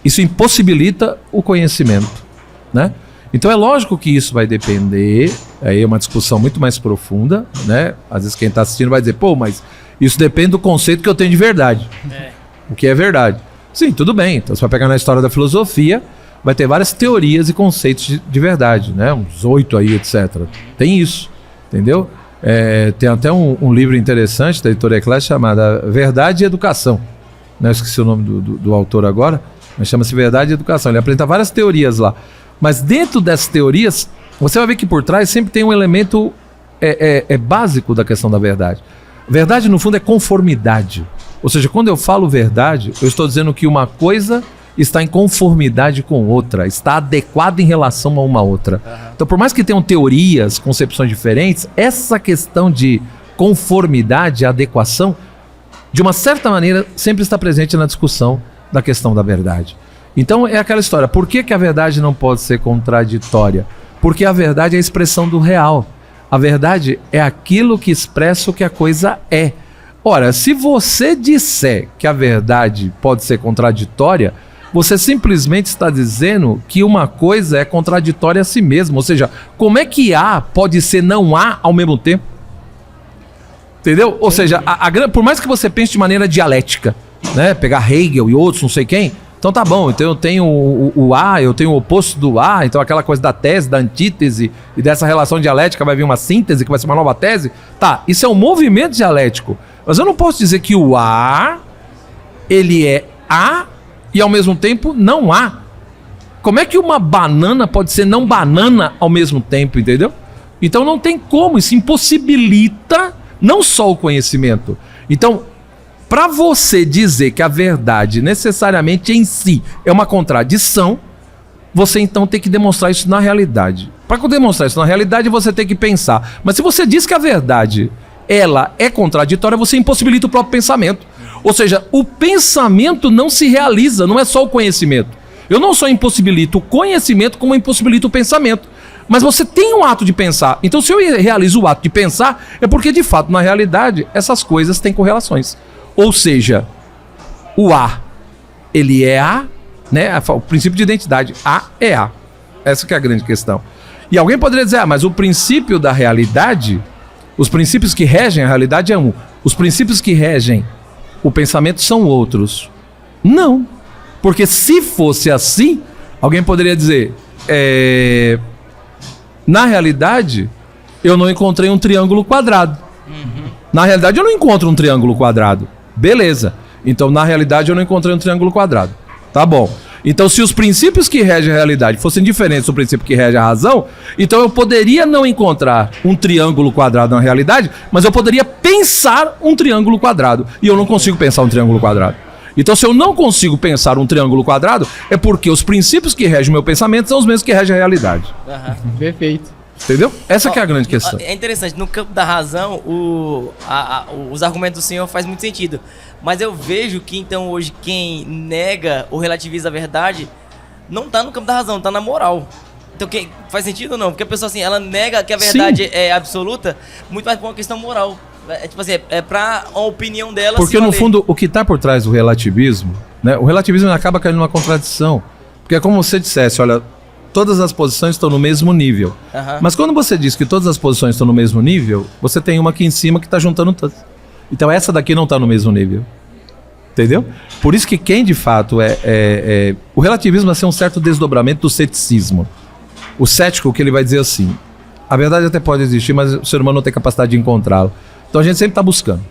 isso impossibilita o conhecimento, né? Então é lógico que isso vai depender, aí é uma discussão muito mais profunda, né? Às vezes quem está assistindo vai dizer, mas isso depende do conceito que eu tenho de verdade. O que é verdade? Sim, tudo bem. Então você vai pegar na história da filosofia, vai ter várias teorias e conceitos de verdade, né? Uns 8 aí, etc. Tem isso, entendeu? Tem até um livro interessante da editora Eclésia chamado Verdade e Educação. Eu esqueci o nome do autor agora, mas chama-se Verdade e Educação. Ele apresenta várias teorias lá. Mas dentro dessas teorias, você vai ver que por trás sempre tem um elemento básico da questão da verdade. Verdade, no fundo, é conformidade. Ou seja, quando eu falo verdade, eu estou dizendo que uma coisa está em conformidade com outra, está adequada em relação a uma outra. Então, por mais que tenham teorias, concepções diferentes, essa questão de conformidade, adequação, de uma certa maneira, sempre está presente na discussão da questão da verdade. Então, é aquela história, por que a verdade não pode ser contraditória? Porque a verdade é a expressão do real. A verdade é aquilo que expressa o que a coisa é. Ora, se você disser que a verdade pode ser contraditória, você simplesmente está dizendo que uma coisa é contraditória a si mesma. Ou seja, como é que A pode ser não A ao mesmo tempo? Entendeu? Ou seja, por mais que você pense de maneira dialética, né? Pegar Hegel e outros, não sei quem, então tá bom, então eu tenho o A, eu tenho o oposto do A, então aquela coisa da tese, da antítese, e dessa relação dialética vai vir uma síntese, que vai ser uma nova tese. Tá, isso é um movimento dialético. Mas eu não posso dizer que o A, ele é A, e ao mesmo tempo não há. Como é que uma banana pode ser não banana ao mesmo tempo, entendeu? Então não tem como, isso impossibilita não só o conhecimento. Então, para você dizer que a verdade necessariamente em si é uma contradição, você então tem que demonstrar isso na realidade. Para demonstrar isso na realidade, você tem que pensar. Mas se você diz que a verdade ela é contraditória, você impossibilita o próprio pensamento. Ou seja, o pensamento não se realiza, não é só o conhecimento. Eu não só impossibilito o conhecimento, como impossibilito o pensamento. Mas você tem um ato de pensar. Então, se eu realizo o ato de pensar, é porque, de fato, na realidade, essas coisas têm correlações. Ou seja, o A, ele é A, né? O princípio de identidade. A é A. Essa que é a grande questão. E alguém poderia dizer, mas o princípio da realidade, os princípios que regem a realidade é um. Os princípios que regem o pensamento são outros. Não. Porque se fosse assim, alguém poderia dizer, na realidade, eu não encontrei um triângulo quadrado. Na realidade, eu não encontro um triângulo quadrado. Beleza. Então, na realidade, eu não encontrei um triângulo quadrado. Tá bom. Então, se os princípios que regem a realidade fossem diferentes do princípio que rege a razão, então eu poderia não encontrar um triângulo quadrado na realidade, mas eu poderia pensar um triângulo quadrado. E eu não consigo pensar um triângulo quadrado. Então, se eu não consigo pensar um triângulo quadrado, é porque os princípios que regem o meu pensamento são os mesmos que regem a realidade. Perfeito. Entendeu? Essa que é a grande questão. É interessante, no campo da razão, os argumentos do senhor fazem muito sentido. Mas eu vejo que, então, hoje, quem nega ou relativiza a verdade não tá no campo da razão, tá na moral. Então, faz sentido ou não? Porque a pessoa, assim, ela nega que a verdade é absoluta, muito mais por uma questão moral. É tipo assim, é pra a opinião dela. Porque, no fundo, o que tá por trás do relativismo, né? O relativismo acaba caindo numa contradição. Porque é como se você dissesse, olha, todas as posições estão no mesmo nível. Mas quando você diz que todas as posições estão no mesmo nível, você tem uma aqui em cima que está juntando todas. Então essa daqui não está no mesmo nível. Entendeu? Por isso que quem de fato o relativismo vai ser um certo desdobramento do ceticismo. O cético, que ele vai dizer assim, a verdade até pode existir, mas o ser humano não tem capacidade de encontrá-la. Então a gente sempre está buscando,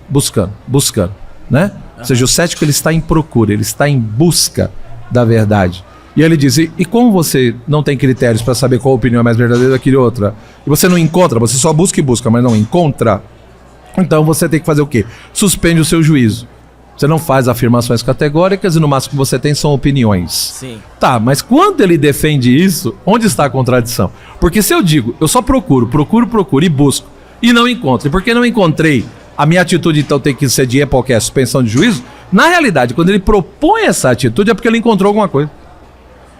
né? Ou seja, o cético ele está em procura, ele está em busca da verdade. E ele diz, e como você não tem critérios para saber qual opinião é mais verdadeira daquele outra, e você não encontra, você só busca e busca, mas não encontra, então você tem que fazer o quê? Suspende o seu juízo. Você não faz afirmações categóricas e no máximo que você tem são opiniões. Sim. Tá, mas quando ele defende isso, onde está a contradição? Porque se eu digo, eu só procuro e busco, e não encontro, e porque não encontrei, a minha atitude então tem que ser de qualquer suspensão de juízo, na realidade, quando ele propõe essa atitude é porque ele encontrou alguma coisa.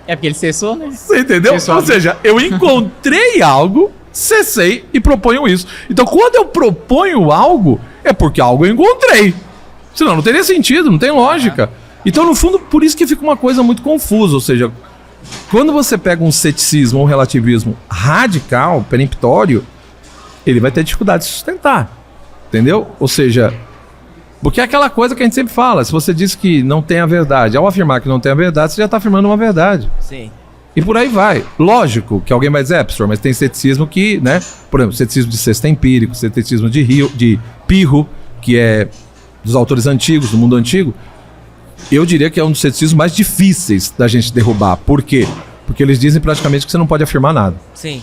É porque ele cessou, né? Você entendeu? Ou seja, eu encontrei algo, cessei e proponho isso. Então, quando eu proponho algo, é porque algo eu encontrei. Senão, não teria sentido, não tem lógica. Então, no fundo, por isso que fica uma coisa muito confusa. Ou seja, quando você pega um ceticismo ou um relativismo radical, peremptório, ele vai ter dificuldade de sustentar. Entendeu? Ou seja, porque é aquela coisa que a gente sempre fala, se você diz que não tem a verdade, ao afirmar que não tem a verdade, você já está afirmando uma verdade. Sim. E por aí vai. Lógico que alguém vai dizer, professor, mas tem ceticismo que, né? Por exemplo, ceticismo de sexta empírico, ceticismo de Pirro, que é dos autores antigos, do mundo antigo. Eu diria que é um dos ceticismos mais difíceis da gente derrubar. Por quê? Porque eles dizem praticamente que você não pode afirmar nada. Sim.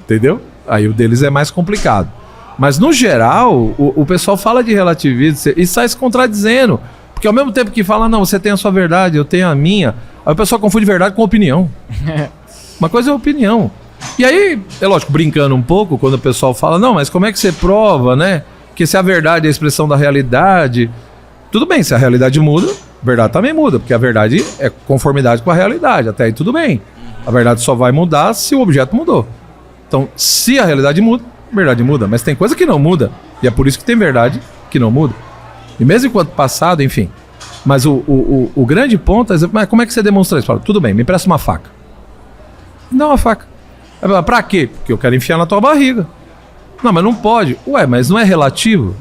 Entendeu? Aí o deles é mais complicado. Mas, no geral, o pessoal fala de relativismo e sai se contradizendo. Porque ao mesmo tempo que fala, não, você tem a sua verdade, eu tenho a minha, aí o pessoal confunde verdade com opinião. Uma coisa é opinião. E aí, é lógico, brincando um pouco, quando o pessoal fala, não, mas como é que você prova, né? Que se a verdade é a expressão da realidade... Tudo bem, se a realidade muda, a verdade também muda, porque a verdade é conformidade com a realidade, até aí tudo bem. A verdade só vai mudar se o objeto mudou. Então, se a realidade muda, verdade muda, mas tem coisa que não muda, e é por isso que tem verdade que não muda. E mesmo enquanto passado, enfim. Mas o grande ponto é dizer, mas como é que você demonstra isso? Fala, tudo bem, me empresta uma faca. Dá uma faca. Pra quê? Porque eu quero enfiar na tua barriga. Não, mas não pode. Ué, mas não é relativo?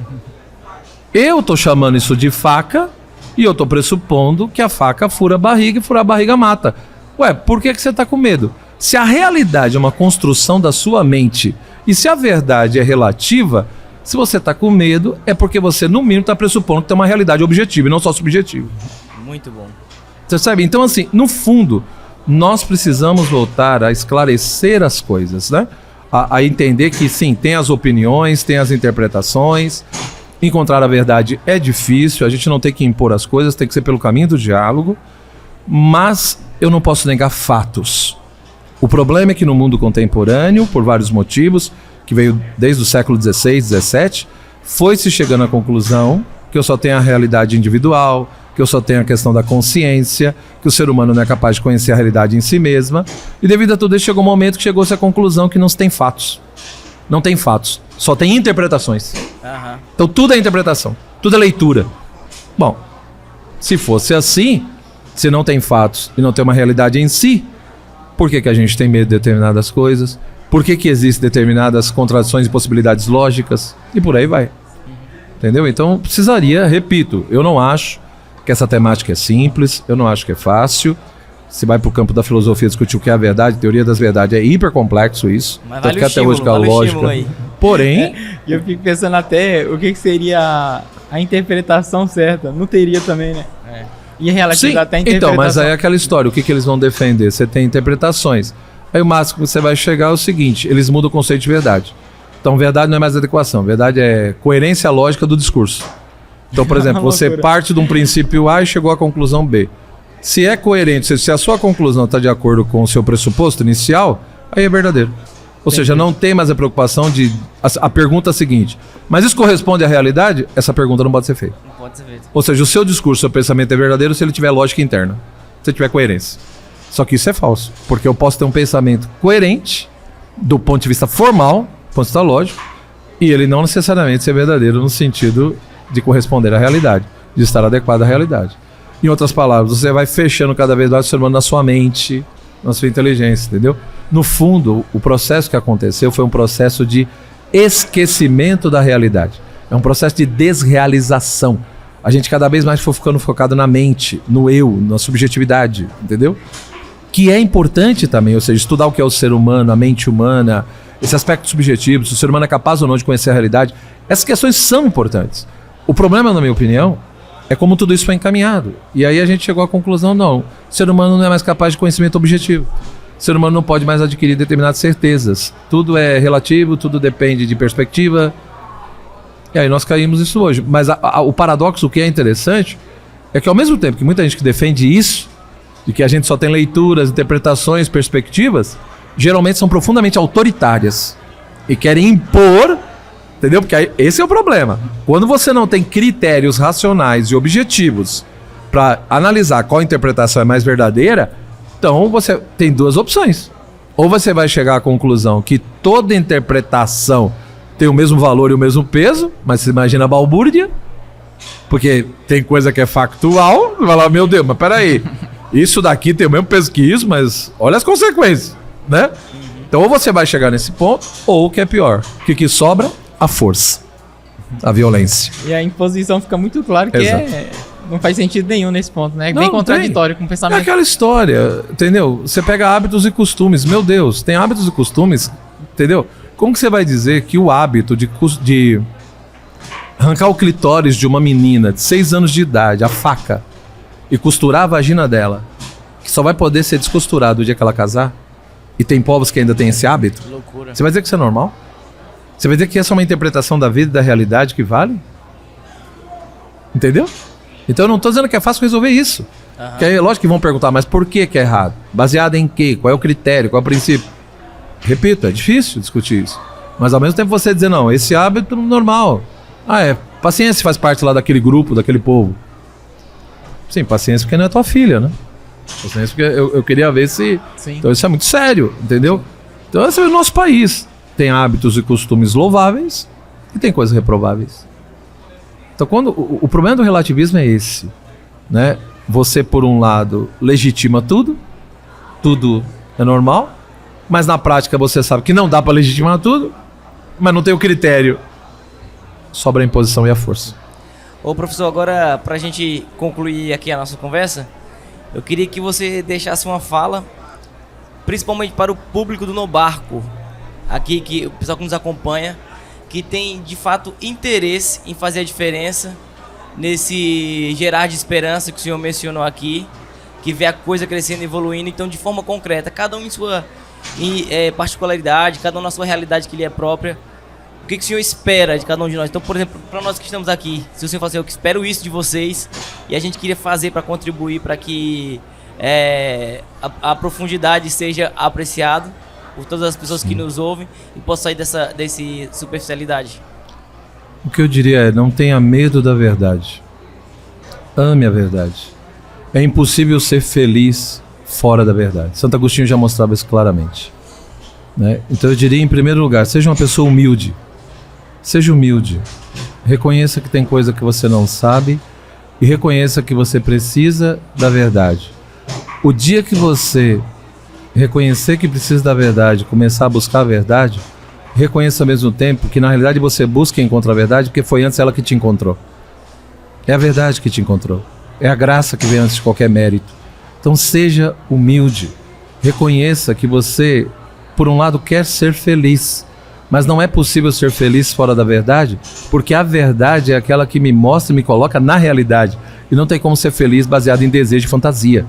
Eu tô chamando isso de faca e eu tô pressupondo que a faca fura a barriga e furar a barriga mata. Ué, por que você tá com medo? Se a realidade é uma construção da sua mente e se a verdade é relativa, se você está com medo, é porque você, no mínimo, está pressupondo que tem uma realidade objetiva e não só subjetiva. Muito bom. Você sabe? Então, assim, no fundo, nós precisamos voltar a esclarecer as coisas, né? A entender que, sim, tem as opiniões, tem as interpretações. Encontrar a verdade é difícil, a gente não tem que impor as coisas, tem que ser pelo caminho do diálogo. Mas eu não posso negar fatos. O problema é que no mundo contemporâneo, por vários motivos, que veio desde o século XVI, XVII, foi-se chegando à conclusão que eu só tenho a realidade individual, que eu só tenho a questão da consciência, que o ser humano não é capaz de conhecer a realidade em si mesma, e devido a tudo isso chegou um momento que chegou-se à conclusão que não se tem fatos. Não tem fatos, só tem interpretações. Então tudo é interpretação, tudo é leitura. Bom, se fosse assim, se não tem fatos e não tem uma realidade em si, por que a gente tem medo de determinadas coisas? Por que existem determinadas contradições e possibilidades lógicas? E por aí vai. Entendeu? Então precisaria, repito, eu não acho que essa temática é simples, eu não acho que é fácil. Se vai para o campo da filosofia discutir o que é a verdade, teoria das verdades, é hiper complexo isso. Mas vale o estímulo, vale o estímulo aí. Porém... E eu fico pensando até o que seria a interpretação certa. Não teria também, né? E relatividade até a Então, interpretação. mas aí é aquela história, o que eles vão defender? Você tem interpretações. Aí o máximo que você vai chegar é o seguinte, eles mudam o conceito de verdade. Então, verdade não é mais adequação, verdade é coerência lógica do discurso. Então, por exemplo, você parte de um princípio A e chegou à conclusão B. Se é coerente, se a sua conclusão está de acordo com o seu pressuposto inicial, aí é verdadeiro. Ou seja, não tem mais a preocupação de... A pergunta é a seguinte, mas isso corresponde à realidade? Essa pergunta não pode ser feita. Não pode ser feito. Ou seja, o seu discurso, o seu pensamento é verdadeiro se ele tiver lógica interna, se ele tiver coerência. Só que isso é falso, porque eu posso ter um pensamento coerente do ponto de vista formal, do ponto de vista lógico, e ele não necessariamente ser verdadeiro no sentido de corresponder à realidade, de estar adequado à realidade. Em outras palavras, você vai fechando cada vez mais o ser humano na sua mente, na sua inteligência, entendeu? No fundo, o processo que aconteceu foi um processo de esquecimento da realidade. É um processo de desrealização. A gente cada vez mais foi ficando focado na mente, no eu, na subjetividade, entendeu? Que é importante também, ou seja, estudar o que é o ser humano, a mente humana, esse aspecto subjetivo, se o ser humano é capaz ou não de conhecer a realidade. Essas questões são importantes. O problema, na minha opinião, é como tudo isso foi encaminhado. E aí a gente chegou à conclusão, não, o ser humano não é mais capaz de conhecimento objetivo. O ser humano não pode mais adquirir determinadas certezas. Tudo é relativo, tudo depende de perspectiva. E aí nós caímos nisso hoje. Mas o paradoxo, o que é interessante, é que ao mesmo tempo que muita gente que defende isso, de que a gente só tem leituras, interpretações, perspectivas, geralmente são profundamente autoritárias e querem impor, entendeu? Porque aí, esse é o problema. Quando você não tem critérios racionais e objetivos para analisar qual interpretação é mais verdadeira, então você tem duas opções. Ou você vai chegar à conclusão que toda interpretação tem o mesmo valor e o mesmo peso, mas você imagina a balbúrdia, porque tem coisa que é factual, você vai lá, meu Deus, mas peraí, isso daqui tem o mesmo peso que isso, mas olha as consequências, né? Então ou você vai chegar nesse ponto, ou o que é pior, o que sobra? A força, a violência. E a imposição fica muito claro que não faz sentido nenhum nesse ponto, né? É bem contraditório com o pensamento. É aquela história, entendeu? Você pega hábitos e costumes, meu Deus, tem hábitos e costumes, entendeu? Como que você vai dizer que o hábito de arrancar o clitóris de uma menina de 6 anos de idade, a faca, e costurar a vagina dela, que só vai poder ser descosturado o dia que ela casar, e tem povos que ainda têm esse hábito, Loucura. você vai dizer que isso é normal? Você vai dizer que essa é uma interpretação da vida e da realidade que vale? Entendeu? Então eu não estou dizendo que é fácil resolver isso. Que aí, lógico que vão perguntar, mas por que é errado? Baseado em quê? Qual é o critério? Qual é o princípio? Repito, é difícil discutir isso. Mas ao mesmo tempo você dizer, não, esse hábito é normal. Paciência faz parte lá daquele grupo, daquele povo. Sim, paciência porque não é tua filha, né? Paciência porque eu queria ver se... Sim. Então isso é muito sério, entendeu? Então esse é o nosso país. Tem hábitos e costumes louváveis e tem coisas reprováveis. Então quando o problema do relativismo é esse, né? Você, por um lado, legitima tudo é normal, mas na prática você sabe que não dá para legitimar tudo, mas não tem o critério. Sobra a imposição e a força. Ô professor, agora pra gente concluir aqui a nossa conversa, eu queria que você deixasse uma fala, principalmente para o público do No Barco, aqui, que o pessoal que nos acompanha, que tem de fato interesse em fazer a diferença nesse gerar de esperança que o senhor mencionou aqui, que vê a coisa crescendo e evoluindo, então de forma concreta, cada um em sua particularidade, cada um na sua realidade que lhe é própria. O que o senhor espera de cada um de nós? Então, por exemplo, para nós que estamos aqui, se o senhor falar assim, eu espero isso de vocês, e a gente queria fazer para contribuir para que a profundidade seja apreciada por todas as pessoas que nos ouvem e possa sair dessa superficialidade. O que eu diria é, não tenha medo da verdade. Ame a verdade. É impossível ser feliz fora da verdade. Santo Agostinho já mostrava isso claramente, né? Então eu diria, em primeiro lugar, seja uma pessoa humilde. Seja humilde. Reconheça que tem coisa que você não sabe e reconheça que você precisa da verdade. O dia que você reconhecer que precisa da verdade, começar a buscar a verdade, reconheça ao mesmo tempo que na realidade você busca e encontra a verdade porque foi antes ela que te encontrou. É a verdade que te encontrou. É a graça que vem antes de qualquer mérito. Então seja humilde. Reconheça que você, por um lado, quer ser feliz, mas não é possível ser feliz fora da verdade, porque a verdade é aquela que me mostra e me coloca na realidade. E não tem como ser feliz baseado em desejo e fantasia.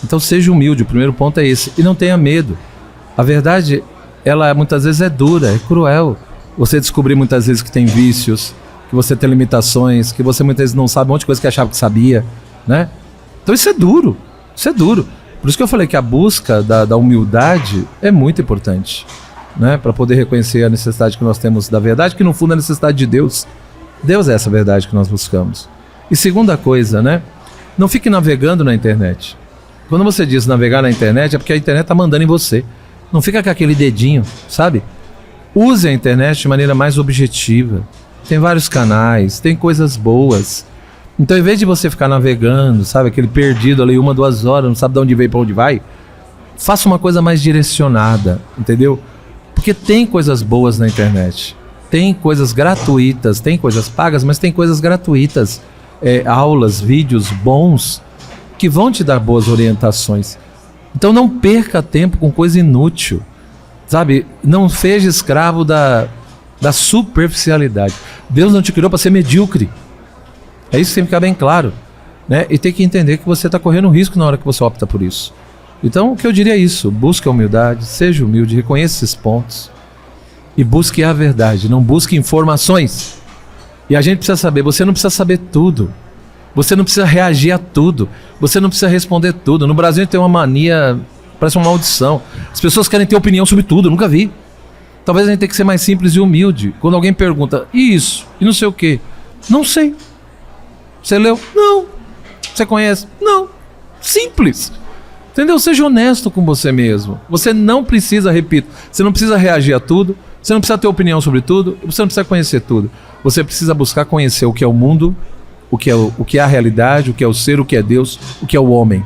Então seja humilde, o primeiro ponto é esse. E não tenha medo. A verdade, ela muitas vezes é dura, é cruel. Você descobrir muitas vezes que tem vícios, que você tem limitações, que você muitas vezes não sabe um monte de coisa que achava que sabia, né? Então isso é duro, isso é duro. Por isso que eu falei que a busca da humildade é muito importante, né? Para poder reconhecer a necessidade que nós temos da verdade, que no fundo é a necessidade de Deus. Deus é essa verdade que nós buscamos. E segunda coisa, né? Não fique navegando na internet. Quando você diz navegar na internet, é porque a internet está mandando em você. Não fica com aquele dedinho, sabe? Use a internet de maneira mais objetiva. Tem vários canais, tem coisas boas. Então, em vez de você ficar navegando, sabe, aquele perdido ali 1, 2 horas, não sabe de onde veio para onde vai, faça uma coisa mais direcionada, entendeu? Porque tem coisas boas na internet. Tem coisas gratuitas, tem coisas pagas, mas tem coisas gratuitas. Aulas, vídeos bons que vão te dar boas orientações. Então não perca tempo com coisa inútil, sabe? Não seja escravo da superficialidade. Deus não te criou para ser medíocre. É isso que tem que ficar bem claro, né? E tem que entender que você está correndo um risco na hora que você opta por isso. Então o que eu diria é isso: busque a humildade, seja humilde, reconheça esses pontos e busque a verdade, não busque informações. E a gente precisa saber, você não precisa saber tudo. Você não precisa reagir a tudo. Você não precisa responder tudo. No Brasil a gente tem uma mania, parece uma maldição. As pessoas querem ter opinião sobre tudo, eu nunca vi. Talvez a gente tenha que ser mais simples e humilde. Quando alguém pergunta, e isso? E não sei o quê? Não sei. Você leu? Não. Você conhece? Não. Simples. Entendeu? Seja honesto com você mesmo. Você não precisa, repito, você não precisa reagir a tudo. Você não precisa ter opinião sobre tudo. Você não precisa conhecer tudo. Você precisa buscar conhecer o que é o mundo, o que é a realidade, o que é o ser, o que é Deus, o que é o homem.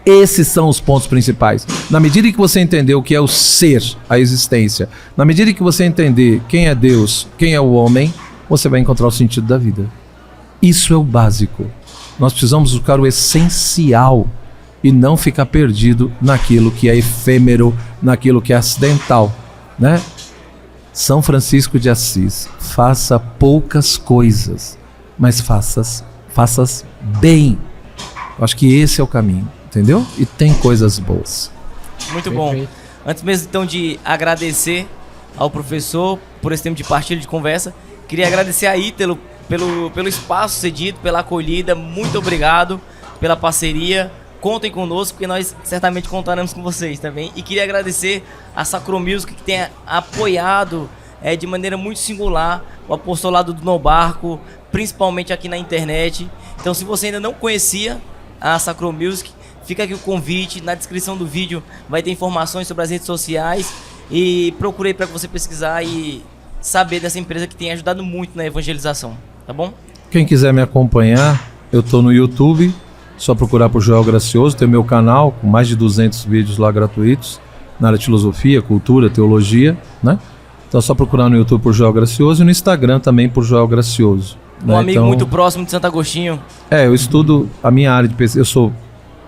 Esses são os pontos principais. Na medida em que você entender o que é o ser, a existência, na medida em que você entender quem é Deus, quem é o homem, você vai encontrar o sentido da vida. Isso é o básico. Nós precisamos buscar o essencial e não ficar perdido naquilo que é efêmero, naquilo que é acidental, né? São Francisco de Assis: faça poucas coisas, mas faças bem. Eu acho que esse é o caminho, entendeu? E tem coisas boas. Muito bom. Antes mesmo então de agradecer ao professor por esse tempo de partilha de conversa, queria agradecer a Ítalo pelo espaço cedido, pela acolhida. Muito obrigado pela parceria. Contem conosco, porque nós certamente contaremos com vocês também. E queria agradecer a Sacro Music, que tem apoiado de maneira muito singular o apostolado do No Barco, principalmente aqui na internet. Então, se você ainda não conhecia a Sacro Music, fica aqui o convite. Na descrição do vídeo vai ter informações sobre as redes sociais. E procurei para você pesquisar e saber dessa empresa que tem ajudado muito na evangelização. Tá bom? Quem quiser me acompanhar, eu tô no YouTube. Só procurar por Joel Gracioso, tem o meu canal com mais de 200 vídeos lá gratuitos na área de filosofia, cultura, teologia, né? Então é só procurar no YouTube por Joel Gracioso e no Instagram também por Joel Gracioso. Um amigo muito próximo de Santo Agostinho. Eu estudo a minha área de pesquisa, eu sou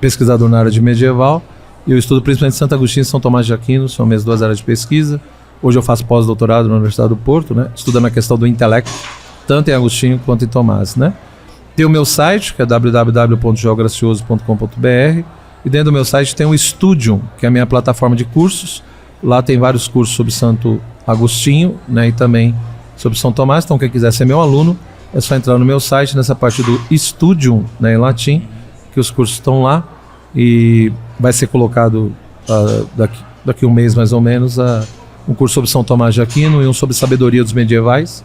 pesquisador na área de medieval e eu estudo principalmente Santo Agostinho e São Tomás de Aquino, são minhas 2 áreas de pesquisa. Hoje eu faço pós-doutorado na Universidade do Porto, né? Estudando a questão do intelecto, tanto em Agostinho quanto em Tomás, né? Tem o meu site, que é www.joelgracioso.com.br, e dentro do meu site tem o Studium, que é a minha plataforma de cursos. Lá tem vários cursos sobre Santo Agostinho, né, e também sobre São Tomás. Então quem quiser ser meu aluno, é só entrar no meu site, nessa parte do Studium, né, em latim, que os cursos estão lá, e vai ser colocado daqui um mês mais ou menos um curso sobre São Tomás de Aquino e um sobre sabedoria dos medievais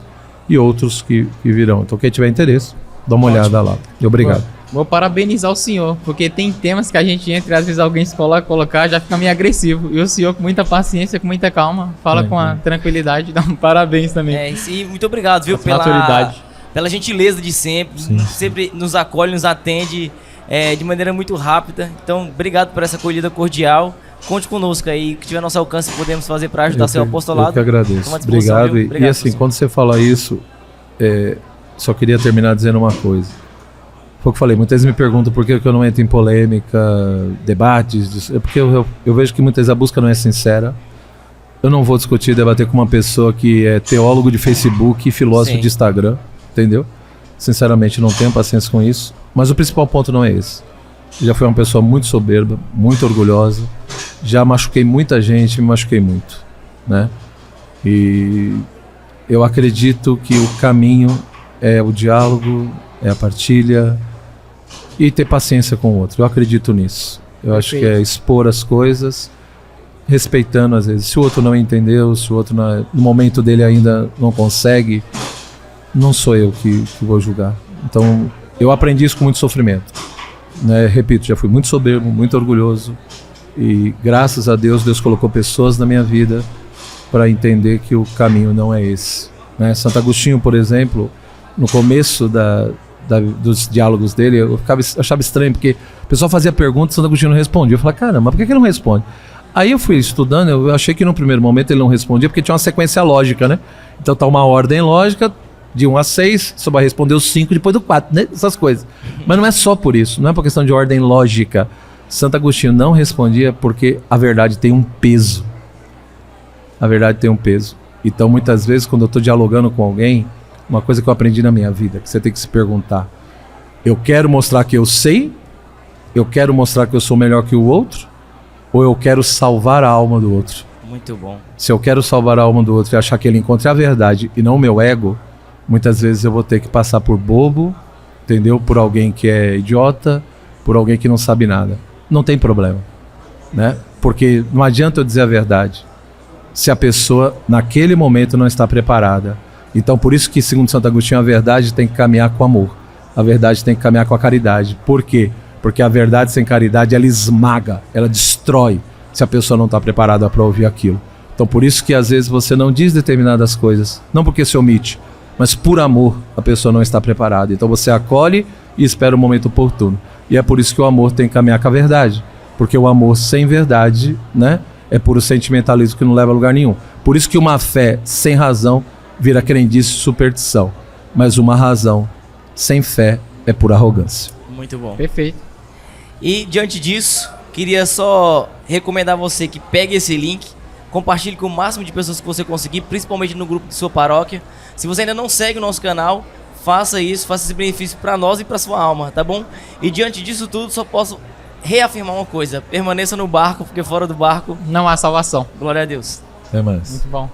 e outros que virão. Então quem tiver interesse, dá uma olhada lá. E obrigado. Vou parabenizar o senhor, porque tem temas que a gente entra e às vezes alguém escola colocar, já fica meio agressivo. E o senhor, com muita paciência, com muita calma, fala com a tranquilidade, dá um parabéns também. Sim, muito obrigado, viu, pela gentileza de sempre. Sim. Sempre nos acolhe, nos atende de maneira muito rápida. Então, obrigado por essa acolhida cordial. Conte conosco aí, que tiver nosso alcance, podemos fazer para ajudar seu apostolado. Eu que agradeço. Obrigado. E assim, quando você fala isso, só queria terminar dizendo uma coisa. Foi o que eu falei, muitas vezes me perguntam por que eu não entro em polêmica, debates, é porque eu vejo que muitas vezes a busca não é sincera. Eu não vou discutir, debater com uma pessoa que é teólogo de Facebook e filósofo de Instagram, entendeu? Sinceramente, não tenho paciência com isso. Mas o principal ponto não é esse. Já fui uma pessoa muito soberba, muito orgulhosa, já machuquei muita gente, me machuquei muito, né? E eu acredito que o caminho é o diálogo, é a partilha e ter paciência com o outro. Eu acredito nisso. Eu acho que é expor as coisas, respeitando às vezes. Se o outro não entendeu, se o outro no momento dele ainda não consegue, não sou eu que vou julgar. Então, eu aprendi isso com muito sofrimento, né? Repito, já fui muito soberbo, muito orgulhoso e graças a Deus, Deus colocou pessoas na minha vida para entender que o caminho não é esse, né? Santo Agostinho, por exemplo, no começo dos diálogos dele, eu achava estranho, porque o pessoal fazia perguntas e Santo Agostinho não respondia. Eu falava, caramba, por que ele não responde? Aí eu fui estudando, eu achei que no primeiro momento ele não respondia, porque tinha uma sequência lógica, né? Então tá uma ordem lógica, de 1 a 6, só vai responder o 5 depois do 4, né? Essas coisas. Mas não é só por isso, não é por questão de ordem lógica. Santo Agostinho não respondia porque a verdade tem um peso. A verdade tem um peso. Então, muitas vezes, quando eu estou dialogando com alguém, uma coisa que eu aprendi na minha vida, que você tem que se perguntar: eu quero mostrar que eu sei? Eu quero mostrar que eu sou melhor que o outro? Ou eu quero salvar a alma do outro? Muito bom. Se eu quero salvar a alma do outro e achar que ele encontre a verdade e não o meu ego, muitas vezes eu vou ter que passar por bobo, entendeu? Por alguém que é idiota, por alguém que não sabe nada. Não tem problema, né? Porque não adianta eu dizer a verdade se a pessoa naquele momento não está preparada. Então por isso que, segundo Santo Agostinho, a verdade tem que caminhar com amor. A verdade tem que caminhar com a caridade. Por quê? Porque a verdade sem caridade, ela esmaga, ela destrói, se a pessoa não está preparada para ouvir aquilo. Então por isso que às vezes você não diz determinadas coisas, não porque se omite, mas por amor a pessoa não está preparada. Então você acolhe e espera o momento oportuno. E é por isso que o amor tem que caminhar com a verdade. Porque o amor sem verdade, né, é puro sentimentalismo que não leva a lugar nenhum. Por isso que uma fé sem razão vira crendice e superstição. Mas uma razão sem fé é pura arrogância. Muito bom. Perfeito. E diante disso, queria só recomendar a você que pegue esse link, compartilhe com o máximo de pessoas que você conseguir, principalmente no grupo de sua paróquia. Se você ainda não segue o nosso canal, faça isso, faça esse benefício para nós e para sua alma, tá bom? E diante disso tudo, só posso reafirmar uma coisa: permaneça no barco, porque fora do barco Não há salvação. glória a Deus. Até mais. Muito bom.